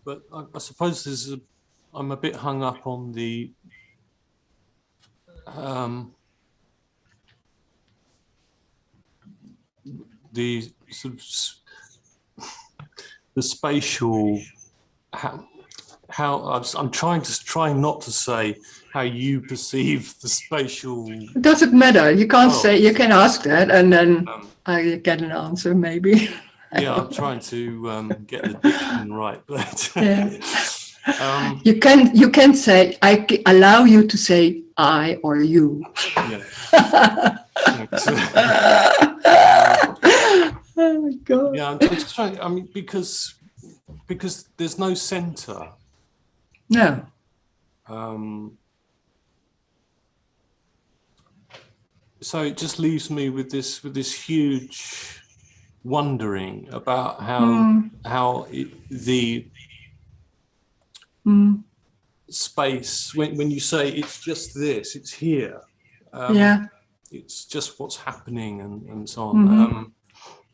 [SPEAKER 3] But I suppose I'm a bit hung up on the sort of the spatial, how I'm trying not to say how you perceive the spatial.
[SPEAKER 1] It doesn't matter. You can't say. You can ask that, and then I get an answer maybe.
[SPEAKER 3] Yeah, I'm trying to get the diction right, but
[SPEAKER 1] yeah. You can say, I allow you to say I or you.
[SPEAKER 3] Yeah.
[SPEAKER 1] Oh my God.
[SPEAKER 3] Yeah, I'm just trying. I mean, because there's no center.
[SPEAKER 1] No.
[SPEAKER 3] So it just leaves me with this huge wondering about how the space, when you say it's just this, it's here.
[SPEAKER 1] Yeah.
[SPEAKER 3] It's just what's happening and so on.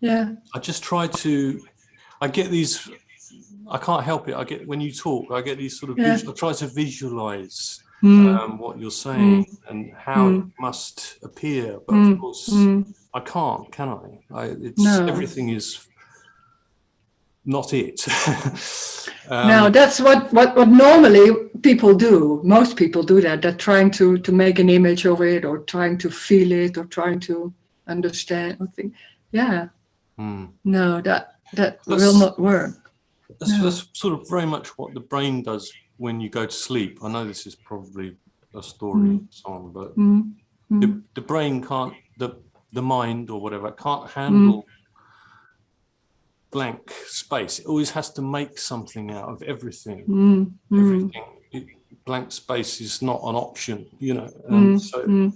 [SPEAKER 1] Yeah.
[SPEAKER 3] I just try I get these, I can't help it. I get, when you talk, I get these sort of, I try to visualize what you're saying and how it must appear. But of course, I can't, can I?
[SPEAKER 1] No.
[SPEAKER 3] Everything is not it.
[SPEAKER 1] No, that's what normally people do. Most people do that. They're trying to make an image of it, or trying to feel it, or trying to understand or think. Yeah. No, that will not work.
[SPEAKER 3] That's sort of very much what the brain does when you go to sleep. I know this is probably a story and so on, but the brain can't, the mind or whatever, can't handle blank space. It always has to make something out of everything. Everything. Blank space is not an option, you know. And so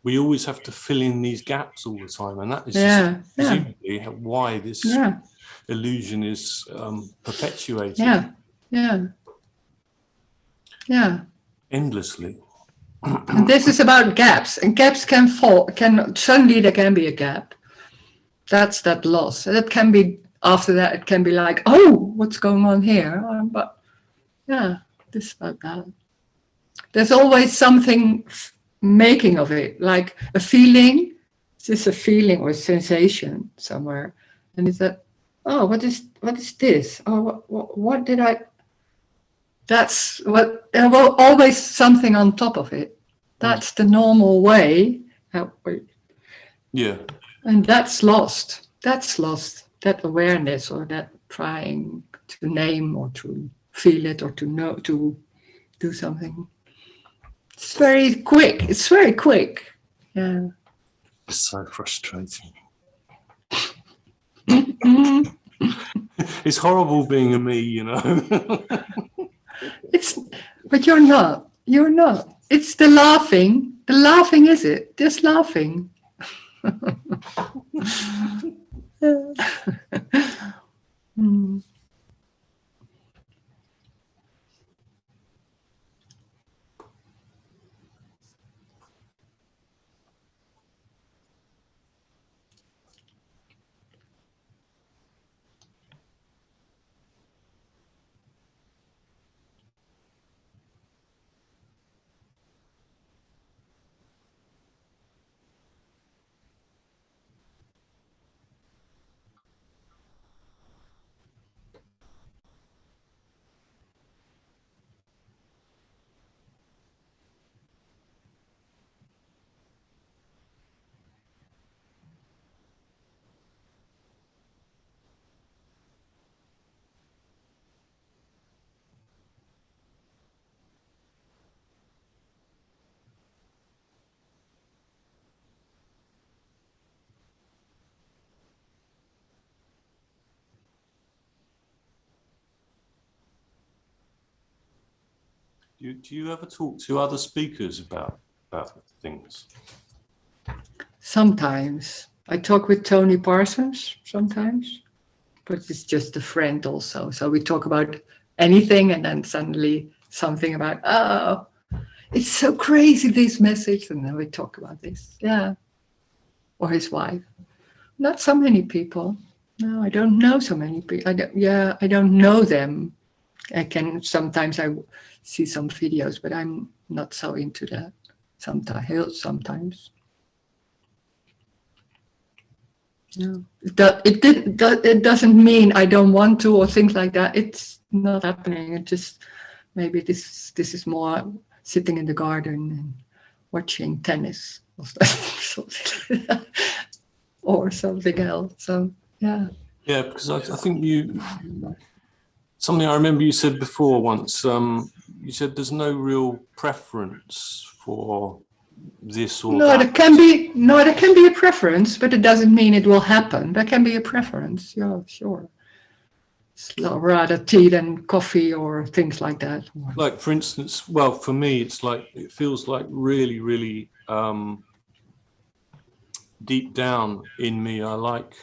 [SPEAKER 3] we always have to fill in these gaps all the time, and that is presumably why this illusion is perpetuated. Yeah. Endlessly.
[SPEAKER 1] And this is about gaps, and gaps suddenly there can be a gap. That's that loss. That can be after that it can be like, oh, what's going on here? But yeah, this about that. There's always something making of it, like a feeling. It's just a feeling or a sensation somewhere, and it's that, oh, what is this? Oh, what did I? That's what. There will always something on top of it. That's the normal way.
[SPEAKER 3] Yeah.
[SPEAKER 1] And that's lost. That's lost. That awareness or that trying to name or to feel it or to know, to do something. It's very quick. It's very quick. Yeah.
[SPEAKER 3] It's so frustrating. It's horrible being a me, you know.
[SPEAKER 1] But you're not. You're not. It's the laughing. The laughing is it? Just laughing.
[SPEAKER 3] Do you ever talk to other speakers about things?
[SPEAKER 1] Sometimes. I talk with Tony Parsons sometimes, but it's just a friend also. So we talk about anything and then suddenly something about, oh, it's so crazy, this message. And then we talk about this. Yeah. Or his wife. Not so many people. No, I don't know so many people. I don't know them. Sometimes I see some videos, but I'm not so into that. Sometimes. No, it doesn't mean I don't want to or things like that. It's not happening. It just, maybe this is more sitting in the garden and watching tennis or something else. So yeah.
[SPEAKER 3] Yeah, because I think something I remember you said before once. You said there's no real preference for this or that.
[SPEAKER 1] There can be a preference, but it doesn't mean it will happen. There can be a preference, yeah, sure. It's rather tea than coffee or things like that.
[SPEAKER 3] Like, for instance, well, for me, it feels like really, really deep down in me, I like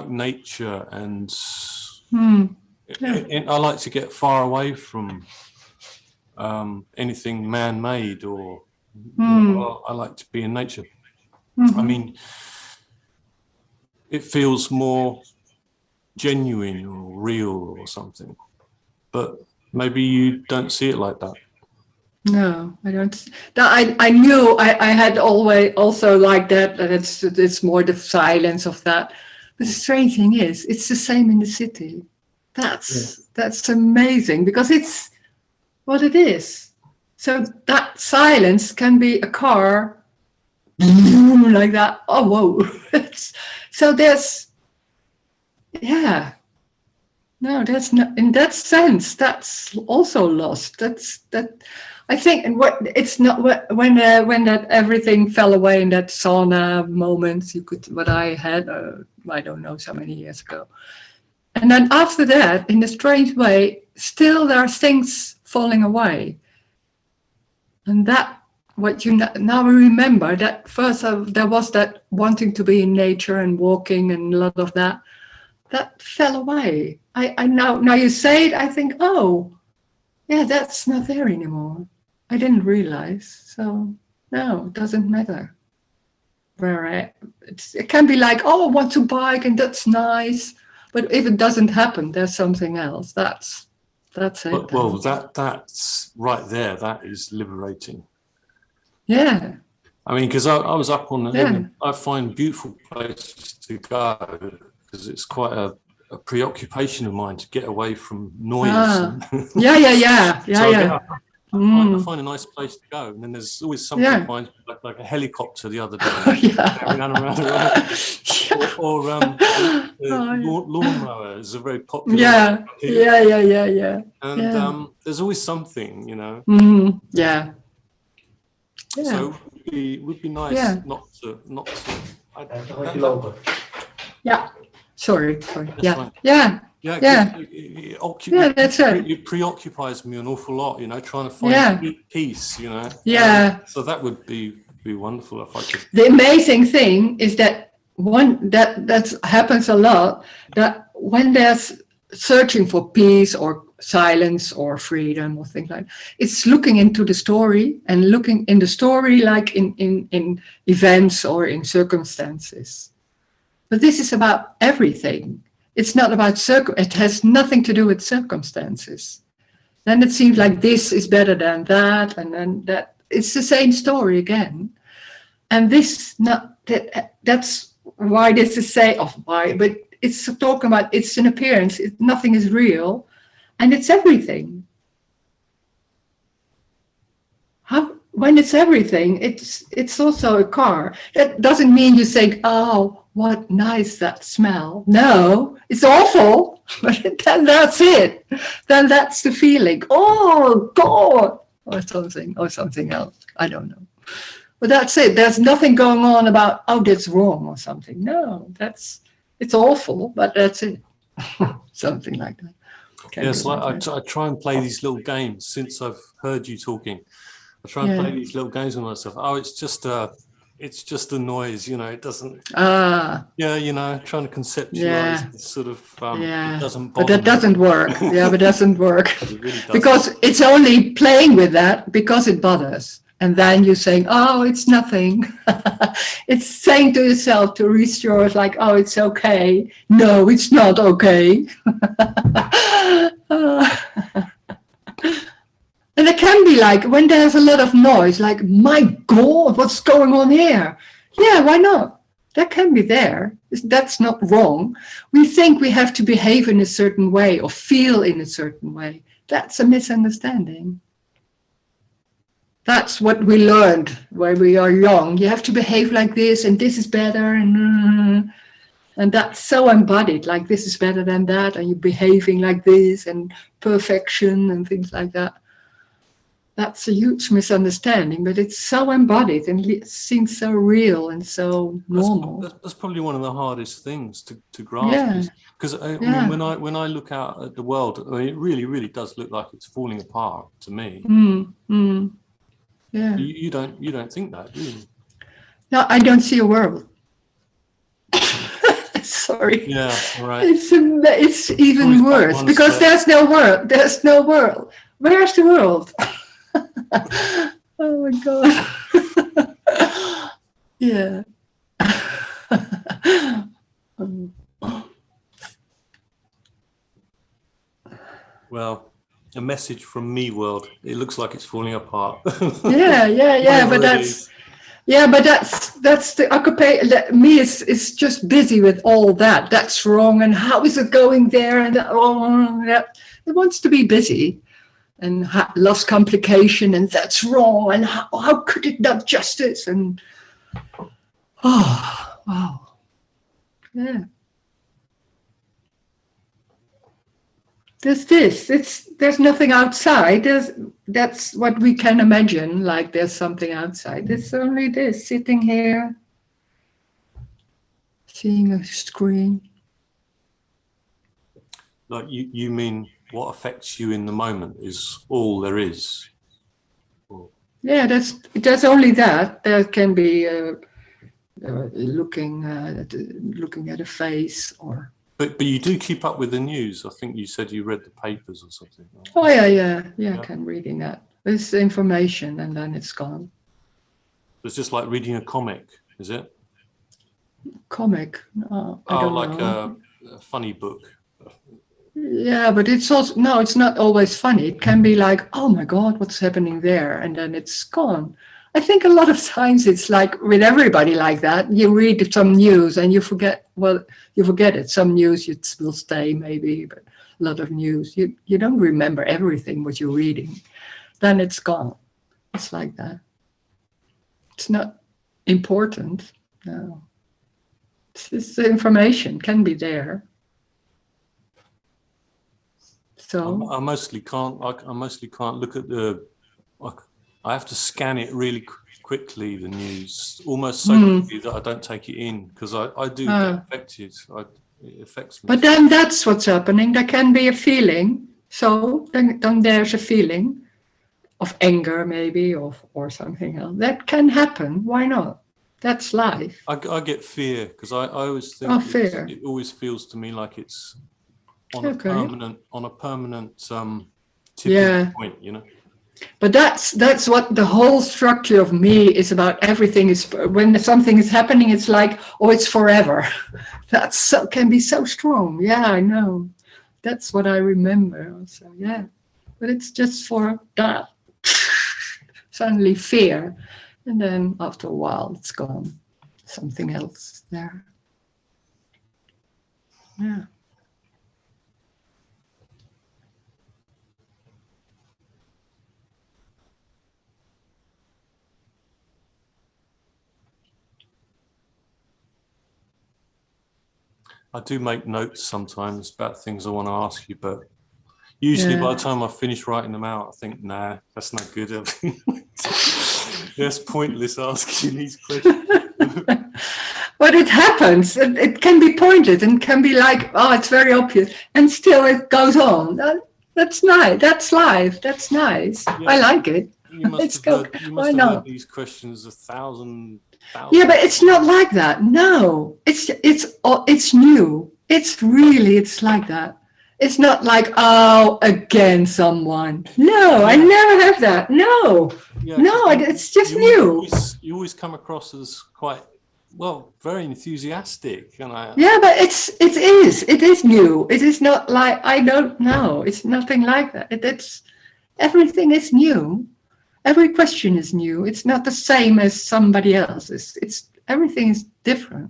[SPEAKER 3] nature, and I like to get far away from anything man-made, or I like to be in nature. I mean, it feels more genuine or real or something, but maybe you don't see it like that.
[SPEAKER 1] No, I don't. I knew I had always also like that, and it's more the silence of that. But the strange thing is, it's the same in the city. That's amazing, because it's what it is. So that silence can be a car like that. Oh, whoa. So there's, yeah. No, that's not, in that sense, that's also lost. I think, and it's not when that everything fell away in that sauna moment, what I had, I don't know, so many years ago. And then after that, in a strange way, still there are things falling away. And that, what you now remember, that first there was that wanting to be in nature and walking and a lot of that fell away. I now you say it, I think, oh, yeah, that's not there anymore. I didn't realize. So no, it doesn't matter. It can be like, oh, I want to bike and that's nice. But if it doesn't happen, there's something else. That's it.
[SPEAKER 3] Well, that's right there. That is liberating.
[SPEAKER 1] Yeah.
[SPEAKER 3] I mean, because I was up on the
[SPEAKER 1] Yeah.
[SPEAKER 3] hill. I find beautiful places to go because it's quite a preoccupation of mine to get away from noise.
[SPEAKER 1] Yeah.
[SPEAKER 3] So I get up, I
[SPEAKER 1] Mm.
[SPEAKER 3] find a nice place to go, and then there's always something like a helicopter the other day, around. Or lawnmower is a very popular.
[SPEAKER 1] Yeah.
[SPEAKER 3] And there's always something, you know.
[SPEAKER 1] Yeah.
[SPEAKER 3] So it would be nice not to.
[SPEAKER 1] Yeah. Sorry.
[SPEAKER 3] Fine.
[SPEAKER 1] Yeah. That's it.
[SPEAKER 3] It preoccupies me an awful lot, you know, trying to find peace, you know.
[SPEAKER 1] Yeah.
[SPEAKER 3] So that would be wonderful if I could.
[SPEAKER 1] The amazing thing is that that happens a lot, that when there's searching for peace or silence or freedom or things like that, it's looking into the story and looking in the story like in events or in circumstances. But this is about everything. It's not about it has nothing to do with circumstances. Then it seems like this is better than that, and then that it's the same story again. And that's why this is but it's talking about it's an appearance. Nothing is real, and it's everything. When it's everything, it's also a car. That doesn't mean you think, oh, what nice that smell. No, it's awful, but then that's it. Then that's the feeling. Oh God, or something else. I don't know. But that's it. There's nothing going on about, oh, that's wrong or something. No, it's awful, but that's it. Something like that.
[SPEAKER 3] Yes, I try and play these little games since I've heard you talking. I try and play these little games with myself. Oh, it's just a noise, you know. It doesn't. You know, trying to conceptualize the sort of. It doesn't bother
[SPEAKER 1] but that doesn't work. But it doesn't work
[SPEAKER 3] It really doesn't.
[SPEAKER 1] because it's only playing with that because it bothers, and then you're saying, "Oh, it's nothing." It's saying to yourself to restore it, like, "Oh, it's okay." No, it's not okay. And it can be like when there's a lot of noise, like, my God, what's going on here? Yeah, why not? That can be there. That's not wrong. We think we have to behave in a certain way or feel in a certain way. That's a misunderstanding. That's what we learned when we are young. You have to behave like this, and this is better, and that's so embodied, like this is better than that, and you're behaving like this, and perfection and things like that. That's a huge misunderstanding, but it's so embodied and it seems so real and so normal.
[SPEAKER 3] That's probably one of the hardest things to grasp. Because I mean, when I look out at the world, I mean, it really, really does look like it's falling apart to me.
[SPEAKER 1] Yeah.
[SPEAKER 3] You don't think that, do you?
[SPEAKER 1] No, I don't see a world. Sorry.
[SPEAKER 3] Yeah, right.
[SPEAKER 1] It's even worse because there's no world. There's no world. Where's the world? Oh my God. Yeah.
[SPEAKER 3] Well, a message from me world. It looks like it's falling apart.
[SPEAKER 1] Yeah. But that's the occupation. Me is just busy with all that. That's wrong, and how is it going there? And it wants to be busy. And loves complication, and that's wrong, and how could it not justice? And oh, wow, yeah. There's nothing outside. That's what we can imagine. Like there's something outside. There's only this sitting here, seeing a screen.
[SPEAKER 3] Like you mean? What affects you in the moment is all there is.
[SPEAKER 1] Yeah, that's only that. There can be looking at a face, or.
[SPEAKER 3] But you do keep up with the news. I think you said you read the papers or something.
[SPEAKER 1] Oh yeah. I can reading that. It's information, and then it's gone.
[SPEAKER 3] It's just like reading a comic, is it?
[SPEAKER 1] Comic? No, I don't know.
[SPEAKER 3] a funny book.
[SPEAKER 1] Yeah, but it's also, no, it's not always funny. It can be like, oh my God, what's happening there? And then it's gone. I think a lot of times it's like with everybody like that. You read some news and you forget, well, you forget it. Some news will stay maybe, but a lot of news, you don't remember everything what you're reading. Then it's gone. It's like that. It's not important. No. It's just the information can be there. So
[SPEAKER 3] I mostly can't look at the. I have to scan it really quickly. The news almost so quickly that I don't take it in because I do get affected. It affects me.
[SPEAKER 1] But then that's what's happening. There can be a feeling. So then there's a feeling of anger maybe or something else. That can happen. Why not? That's life.
[SPEAKER 3] I get fear because I always think
[SPEAKER 1] fear.
[SPEAKER 3] It always feels to me like it's on a permanent tipping point, you know.
[SPEAKER 1] But that's what the whole structure of me is about. Everything is, when something is happening, it's like, oh, it's forever. That's can be so strong. Yeah, I know. That's what I remember also. Yeah, but it's just for that. Suddenly fear, and then after a while it's gone. Something else there. Yeah.
[SPEAKER 3] I do make notes sometimes about things I want to ask you, but usually by the time I finish writing them out, I think, nah, that's not good. That's pointless asking these questions.
[SPEAKER 1] But it happens. It can be pointed and can be like, oh, it's very obvious. And still it goes on. That's nice. That's life. That's nice. Yeah. I like it.
[SPEAKER 3] You must have heard these questions 1,000.
[SPEAKER 1] Yeah, but it's not like that. No, it's new. It's like that. It's not like, oh, again, someone. No, I never have that. No, it's just new.
[SPEAKER 3] You always come across as quite, well, very enthusiastic.
[SPEAKER 1] Yeah, but it is new. It is not like, I don't know. It's nothing like that. Everything is new. Every question is new. It's not the same as somebody else. It's everything is different.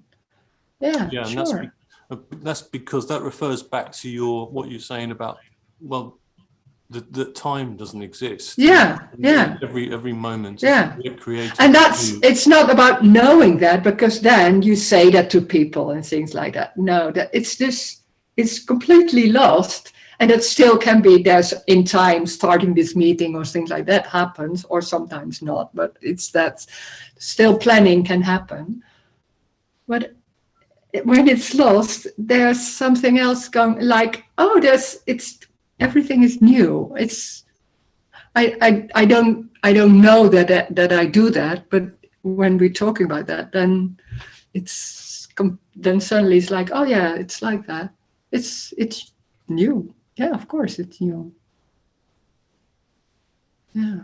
[SPEAKER 1] Yeah, sure.
[SPEAKER 3] And that's because that refers back to what you're saying about, well, the time doesn't exist.
[SPEAKER 1] Yeah.
[SPEAKER 3] Every moment.
[SPEAKER 1] Yeah.
[SPEAKER 3] Created.
[SPEAKER 1] And it's not about knowing that, because then you say that to people and things like that. No, that it's completely lost. And it still can be there's in time starting this meeting or things like that happens, or sometimes not, but it's that still planning can happen. But when it's lost, there's something else going, like, oh, everything is new. I don't know that I do that, but when we're talking about that, then then suddenly it's like, oh yeah, it's like that. It's new. Yeah, of course it's new. Yeah.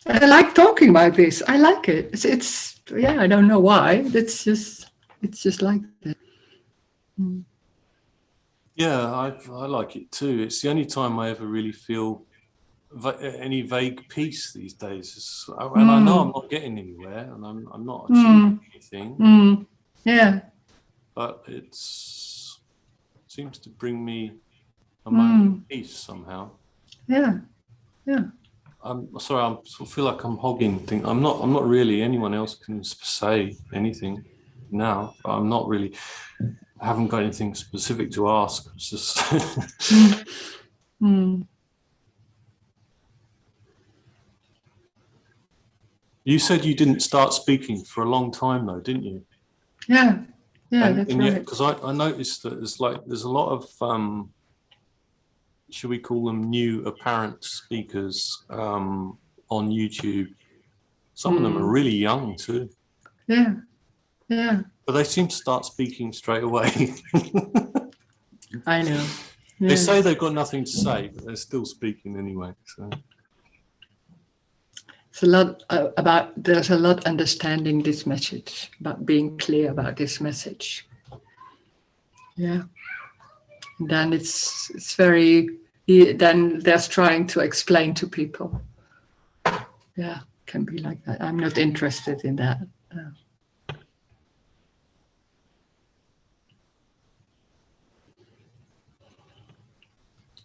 [SPEAKER 1] I like talking about this. I like it. It's yeah, I don't know why. It's just like that. Mm.
[SPEAKER 3] Yeah, I like it too. It's the only time I ever really feel any vague peace these days, and I know I'm not getting anywhere, and I'm not achieving anything.
[SPEAKER 1] Yeah,
[SPEAKER 3] but it seems to bring me a moment of peace somehow.
[SPEAKER 1] Yeah.
[SPEAKER 3] I'm sorry, I feel like I'm hogging things. I'm not really. Anyone else can say anything now, but I'm not really. I haven't got anything specific to ask. It's just. You said you didn't start speaking for a long time, though, didn't you?
[SPEAKER 1] Yeah, that's right.
[SPEAKER 3] Because I noticed that there's a lot of should we call them new apparent speakers on YouTube. Some of them are really young too.
[SPEAKER 1] Yeah.
[SPEAKER 3] But they seem to start speaking straight away.
[SPEAKER 1] I know. Yeah.
[SPEAKER 3] They say they've got nothing to say, but they're still speaking anyway. So.
[SPEAKER 1] It's a lot there's a lot understanding this message, about being clear about this message. Yeah. And then it's very, then there's trying to explain to people. Yeah, can be like that. I'm not interested in that.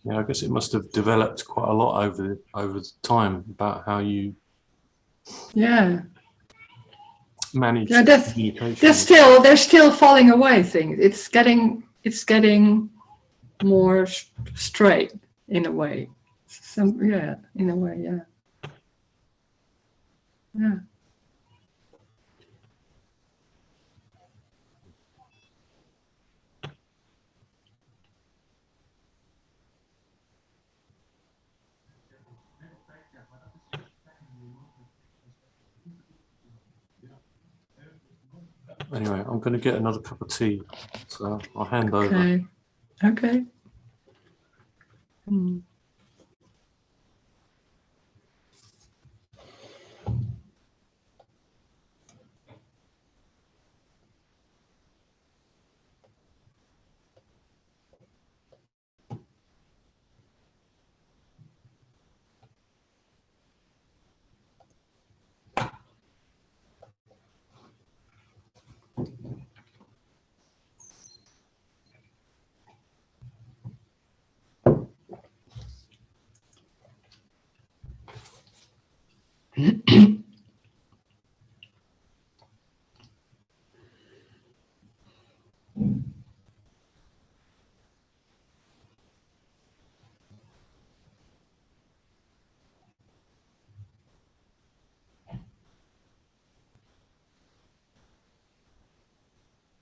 [SPEAKER 3] Yeah, I guess it must have developed quite a lot over the time about how you manage communication.
[SPEAKER 1] They're still falling away things. It's getting more straight in a way. In a way, yeah.
[SPEAKER 3] Anyway, I'm going to get another cup of tea, so I'll hand over.
[SPEAKER 1] Okay.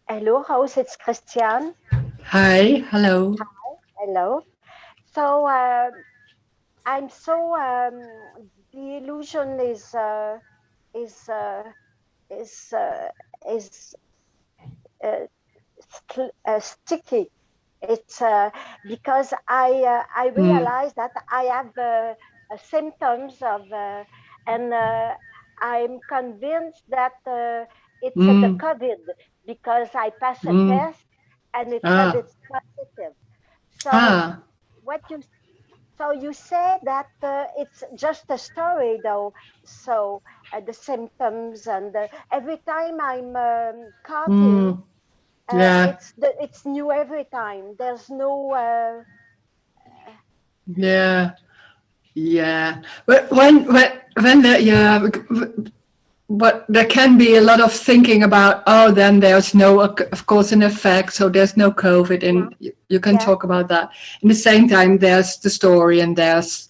[SPEAKER 2] Hello, Rose, it's Christiane.
[SPEAKER 1] Hi, hello.
[SPEAKER 2] Hello. So I'm so the illusion is uh, sticky. It's because I realize that I have symptoms of and I'm convinced that it's the COVID because I pass a test and it said it's positive. So what you so you say that it's just a story though. So the symptoms and every time I'm coughing, it's new every time. There's no.
[SPEAKER 1] But but there can be a lot of thinking about, then there's no, of course, an effect, so there's no COVID, and you can talk about that. In the same time, there's the story, and there's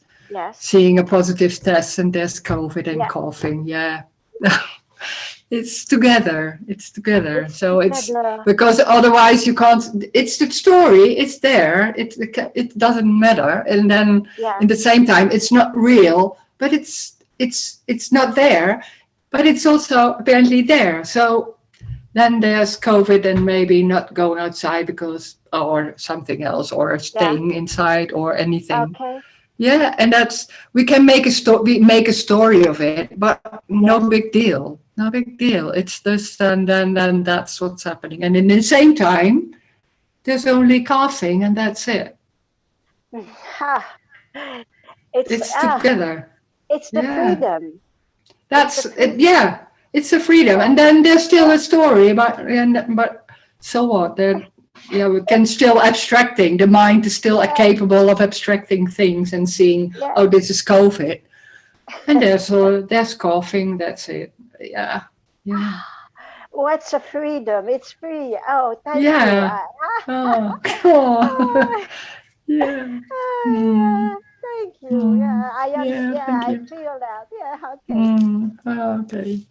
[SPEAKER 1] seeing a positive test, and there's COVID and coughing. It's together. So it's because otherwise you can't. It's the story. It's there. It doesn't matter. And then in the same time, it's not real, but it's not there. But it's also apparently there. So then there's COVID and maybe not going outside because or something else or staying inside or anything.
[SPEAKER 2] Okay.
[SPEAKER 1] Yeah, and we can make a story of it, but no big deal. No big deal. It's this, and then that's what's happening. And in the same time, there's only coughing, and that's it. It's together.
[SPEAKER 2] It's the freedom.
[SPEAKER 1] That's it. Yeah, it's a freedom, and then there's still a story about. But so what? We can still abstracting. The mind is still capable of abstracting things and seeing. Oh, this is COVID, and there's coughing. That's it. Yeah.
[SPEAKER 2] What's a freedom? It's free. Oh, thank you.
[SPEAKER 1] Yeah.
[SPEAKER 2] Thank you. I feel that. Yeah. Okay.
[SPEAKER 1] Okay.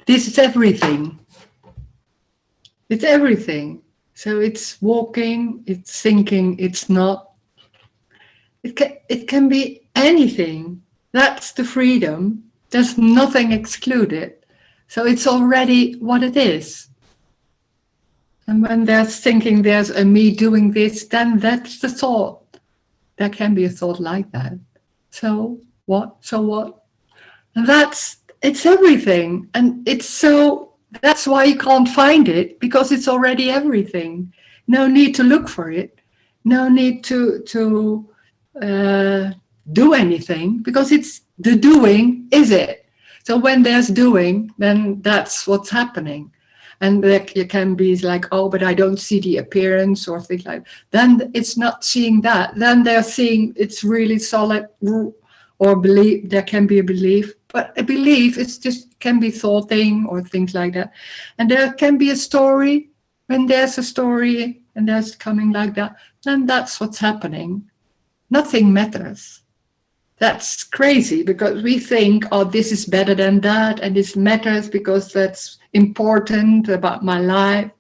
[SPEAKER 1] this is everything. It's everything. So it's walking, it's thinking, it's not. It can be anything. That's the freedom. There's nothing excluded. So it's already what it is. And when there's thinking there's a me doing this, then that's the thought. There can be a thought like that. So what? So what? And it's everything. And that's why you can't find it, because it's already everything. No need to look for it. No need to do anything, because it's the doing is it. So when there's doing, then that's what's happening. And there you can be like, oh, but I don't see the appearance or things like that. Then it's not seeing that. Then they're seeing it's really solid, or belief. There can be a belief, but a belief is just can be thoughting or things like that. And there can be a story. When there's a story and there's coming like that, then that's what's happening. Nothing matters. That's crazy, because we think, oh, this is better than that, and this matters because that's important about my life.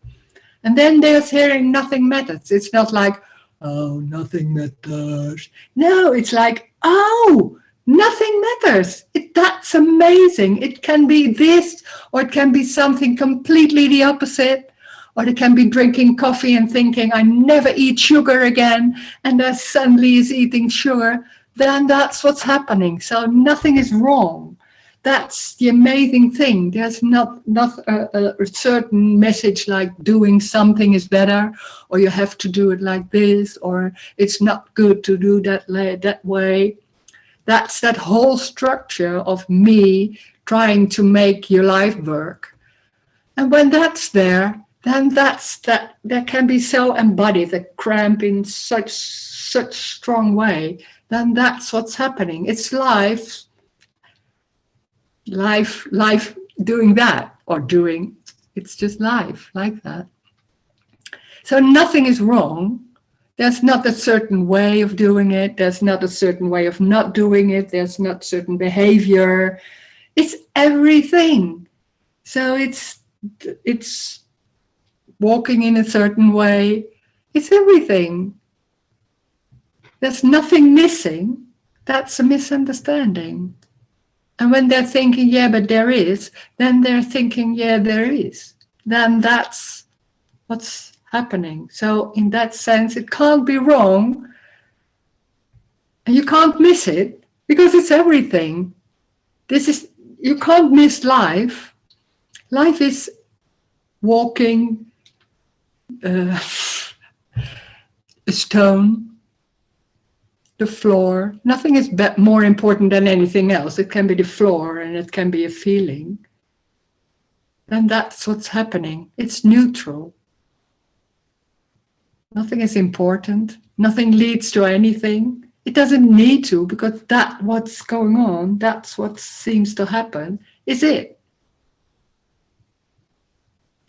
[SPEAKER 1] And then there's hearing nothing matters. It's not like, oh, nothing matters. No, it's like, oh, nothing matters. That's amazing. It can be this, or it can be something completely the opposite. Or it can be drinking coffee and thinking, I never eat sugar again, and then suddenly is eating sugar. Then that's what's happening. So nothing is wrong. That's the amazing thing. There's not a certain message like doing something is better, or you have to do it like this, or it's not good to do that way. That's that whole structure of me trying to make your life work. And when that's there, then that can be so embodied, a cramp in such strong way. Then that's what's happening. It's life doing that, or doing, it's just life like that. So nothing is wrong. There's not a certain way of doing it. There's not a certain way of not doing it. There's not certain behavior. It's everything. So it's walking in a certain way. It's everything. There's nothing missing. That's a misunderstanding. And when they're thinking, yeah, but there is, then they're thinking, yeah, there is. Then that's what's happening. So in that sense, it can't be wrong. And you can't miss it, because it's everything. You can't miss life. Life is walking, a stone, the floor. Nothing is more important than anything else. It can be the floor, and it can be a feeling. And that's what's happening. It's neutral. Nothing is important. Nothing leads to anything. It doesn't need to, because that's what's going on, that's what seems to happen, is it.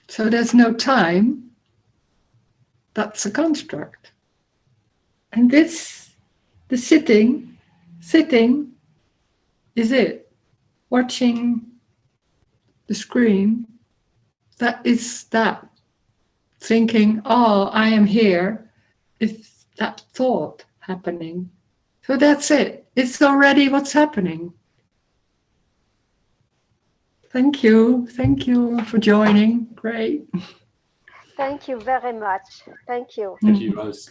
[SPEAKER 1] So there's no time. That's a construct. And the sitting is it. Watching the screen, that is that. Thinking, oh, I am here, is that thought happening. So that's it. It's already what's happening. Thank you. Thank you for joining. Great.
[SPEAKER 2] Thank you very much. Thank you.
[SPEAKER 3] Thank you, Rose.